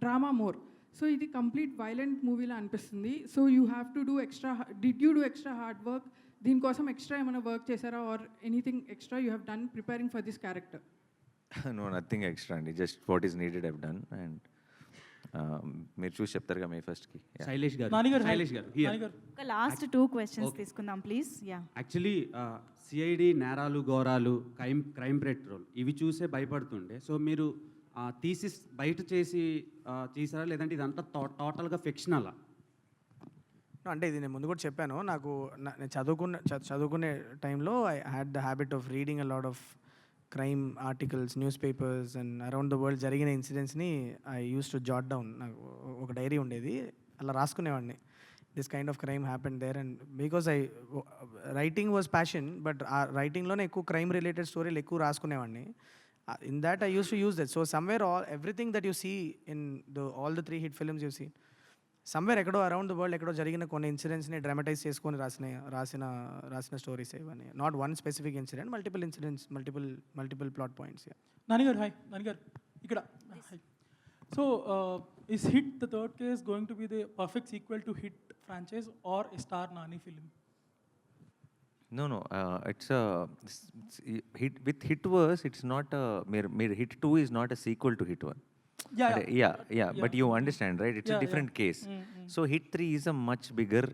drama more. So ఇది complete violent మూవీలా అనిపిస్తుంది. So you have to do extra, did you do extra hard work? దీనికోసం ఎక్స్ట్రా ఏమైనా వర్క్ చేశారా, or anything extra you have done preparing for this character? No, nothing extra అండి. Just what is needed I've done. And మీరు చూసి చెప్తారుగా May 1st. Shailesh garu, ఒక last 2 questions తీసుకుందాం please. Actually CID నేరాలు ఘోరాలు, క్రైమ్ పెట్రోల్ ఇవి చూసే భయపడుతుండే. సో మీరు థీసిస్ బయట చేసి తీసారా, లేదంటే ఇదంతా టోటల్గా ఫిక్షనలా? అంటే ఇది నేను ముందు కూడా చెప్పాను. నేను చదువుకునే టైంలో I had the habit of reading a lot of crime articles, newspapers and around the world జరిగిన ఇన్సిడెంట్స్ని I use to jot down. నాకు ఒక డైరీ ఉండేది, అలా రాసుకునేవాడిని. This kind of crime happen there. And because writing was passion, but ఆ రైటింగ్లోనే ఎక్కువ క్రైమ్ రిలేటెడ్ స్టోరీలు ఎక్కువ రాసుకునేవాడిని. In that I use to use that. So somewhere everything that you see in all the 3 hit films you see, somewhere ఎక్కడో around the world ఎక్కడో జరిగిన కొన్ని ఇన్సిడెంట్స్ని డ్రామటైజ్ చేసుకొని రాసిన స్టోరీస్ ఇవన్నీ. Not one specific incident, multiple incidents, multiple plot points. Nani garu, hi. నానిగారు ఇక్కడ. So is hit the third case going to be the perfect sequel to hit franchise or a star Nani film? No, it's a hit with hit verse. It's not a mere hit 2 is not a sequel to hit 1. Yeah. But you understand, right? It's a different case. So hit 3 is a much bigger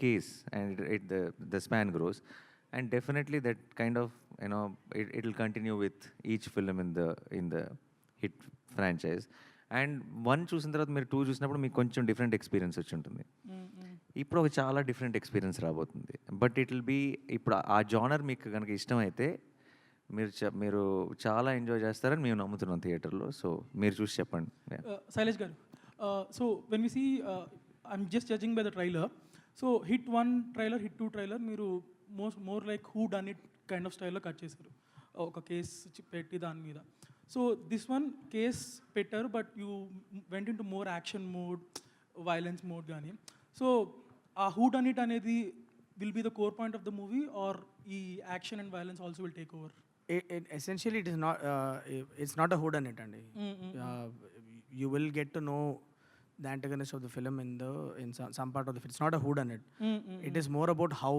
case, and the span grows, and definitely that kind of it'll continue with each film in the hit franchise. And 1 చూసిన తర్వాత మీరు 2 చూసినప్పుడు మీకు కొంచెం different experience వచ్చి ఉంటుంది. ఇప్పుడు ఒక చాలా డిఫరెంట్ ఎక్స్పీరియన్స్ రాబోతుంది. బట్ ఇట్ విల్ బీ ఇప్పుడు ఆ జానర్ మీకు కనుక ఇష్టమైతే మీరు చాలా ఎంజాయ్ చేస్తారని మేము నమ్ముతున్నాం థియేటర్లో. సో మీరు చూసి చెప్పండి. Shailesh garu, so when we see I'm just judging by the trailer. So hit 1 trailer, hit 2 trailer మీరు more like who done it kind of స్టైల్లో కట్ చేశారు, ఒక కేసు పెట్టి దాని మీద. సో దిస్ వన్ కేస్ పెట్టారు, but you went in to more action mode, violence mode కానీ. So ఆ హూ డన్ ఇట్ అనేది will be the core point of the movie, or ఈ action and violence also will take over? Essentially it is not it's not a who done it and you will get to know the antagonist of the film in some part of the film. It's not a who done it. It is more about how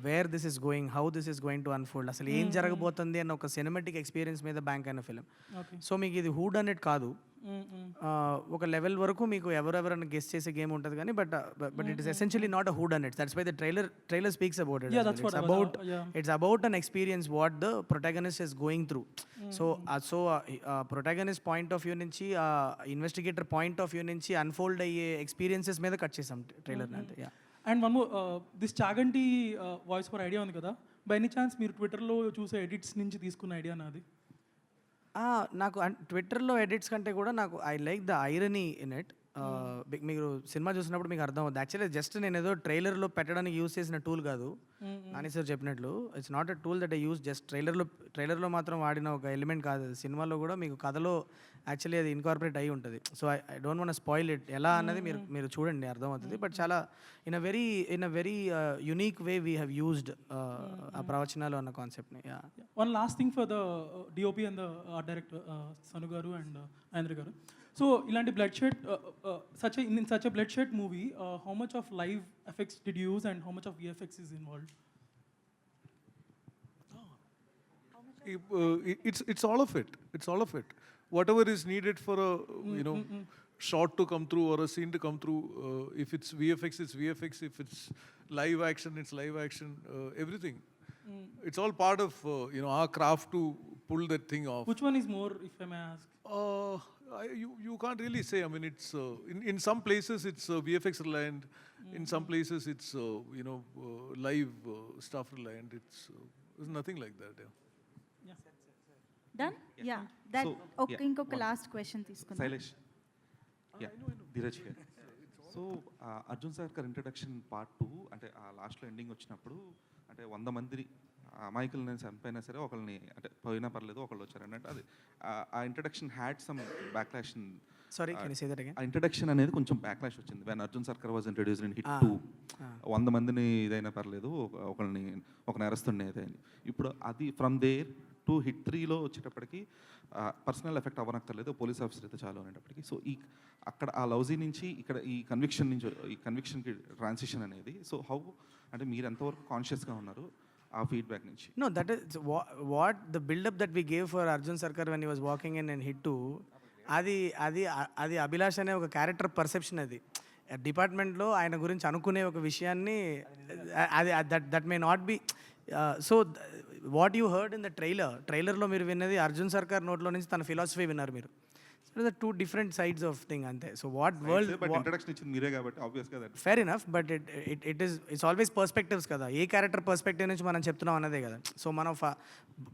where this is going, how this is going to unfold, అసలు ఏం జరగబోతుంది అన్న ఒక cinematic experience మీద bank అయిన film. So మీకు ఇది who done it కాదు, ఒక లెవెల్ వరకు మీకు ఎవరెవరైనా గెస్ చేసే గేమ్ ఉంటుంది కానీ but it is essentially not a who done it. That's why the trailer speaks about it. It's about an experience what the protagonist is going through. So protagonist point of view నుంచి, investigator point of view నుంచి unfold అయ్యే experiences మీద cut చేసాం trailer అంటే. And one more, this Chaganti voice for idea ఉంది కదా, by any chance మీరు ట్విట్టర్లో చూసే ఎడిట్స్ నుంచి తీసుకున్న ఐడియా నాది? నాకు ట్విట్టర్లో ఎడిట్స్ కంటే కూడా నాకు I like the irony in it. మీరు సినిమా చూసినప్పుడు మీకు అర్థం అవుతుంది. యాక్చువల్లీ జస్ట్ నేను ఏదో ట్రైలర్లో పెట్టడానికి యూస్ చేసిన టూల్ కాదు, నాని సార్ చెప్పినట్లు. It's not a tool that I use just ట్రైలర్లో మాత్రం వాడిన ఒక ఎలిమెంట్ కాదు. సినిమాలో కూడా మీకు కథలో యాక్చువల్లీ అది ఇన్కార్పొరేట్ అయి ఉంటుంది. So I don't want spoil it. ఎలా అన్నది మీరు చూడండి, అర్థమవుతుంది. బట్ చాలా in a very unique way we have used ఆ ప్రవచనాలు అన్న కాన్సెప్ట్ని. One last thing for the DOP and the art director Sanu garu and Andhra garu. So ఇలాంటి bloodshed, in such a blood shed movie, how much of live effects did you use and how much of VFX is involved? It's all of it. It's all of it. Whatever is needed for a shot to come through or a scene to come through. If it's VFX, it's VFX. If it's live action, it's live action. Everything. It's all part of our craft to pull that thing off. Which one is more, if I may ask? You can't really say. I mean, it's in some places it's VFX reliant. In some places it's live stuff reliant. It's nothing like that. Done? Yeah. That okay. ఇంకొక last question తీసుకుందాం. Shailesh, Dheeraj here. So Arjun sir introduction part 2 అంటే ఆ లాస్ట్లో ending వచ్చినప్పుడు అంటే 100 మంది అమాయకులని చనిపోయినా సరే ఒకళ్ళని అంటే పోయినా పర్లేదు ఒకళ్ళు వచ్చారు అన్నట్టు అది ఆ ఇంట్రడక్షన్ హ్యాడ్ సమ్ బ్యాక్లాష్. ఆ ఇంట్రడక్షన్ అనేది కొంచెం బ్యాక్లాష్ వచ్చింది వెన్ అర్జున్ సర్కార్ వాజ్ ఇంట్రడ్యూస్డ్ ఇన్ హిట్ 2. 100 మందిని ఇదైనా పర్లేదు ఒకళ్ళని ఒక నేరస్తుండే అని. ఇప్పుడు అది ఫ్రమ్ దేర్ టు హిట్ 3లో వచ్చేటప్పటికి పర్సనల్ ఎఫెక్ట్ అవ్వనక్కర్లేదు, పోలీస్ ఆఫీసర్ అయితే చాలు అనేటప్పటికి. సో అక్కడ ఆ లౌజీ నుంచి ఇక్కడ ఈ కన్విక్షన్కి ట్రాన్సిషన్ అనేది. సో హౌ అంటే మీరు ఎంతవరకు కాన్షియస్గా ఉన్నారు ఆ ఫీడ్బ్యాక్ నుంచి? No, that is what the build-up that we gave for Arjun Sarkar when he was walking in Hit 2, అది అభిలాష్ అనే ఒక క్యారెక్టర్ పర్సెప్షన్. అది డిపార్ట్మెంట్లో ఆయన గురించి అనుకునే ఒక విషయాన్ని అది that may not be. So what you heard in the ట్రైలర్లో మీరు విన్నది అర్జున్ సర్కార్ నోట్లో నుంచి తన ఫిలాసఫీ విన్నారు మీరు. So the two different sides of thing ante. So what world introduction ichindi meere kabatti obvious ga that. Fair enough, but it's always perspectives kada. A character perspective నుంచి మనం చెప్తున్నాం అన్నదే కదా. సో మనం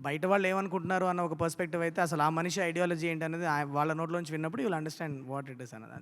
బయట వాళ్ళు ఏమనుకుంటున్నారు అన్న ఒక పర్స్పెక్టివ్ అయితే అసలు ఆ మనిషి ఐడియాలజీ ఏంటి అనేది వాళ్ళ నోట్లోంచి విన్నప్పుడు you will understand what it is అన్నది.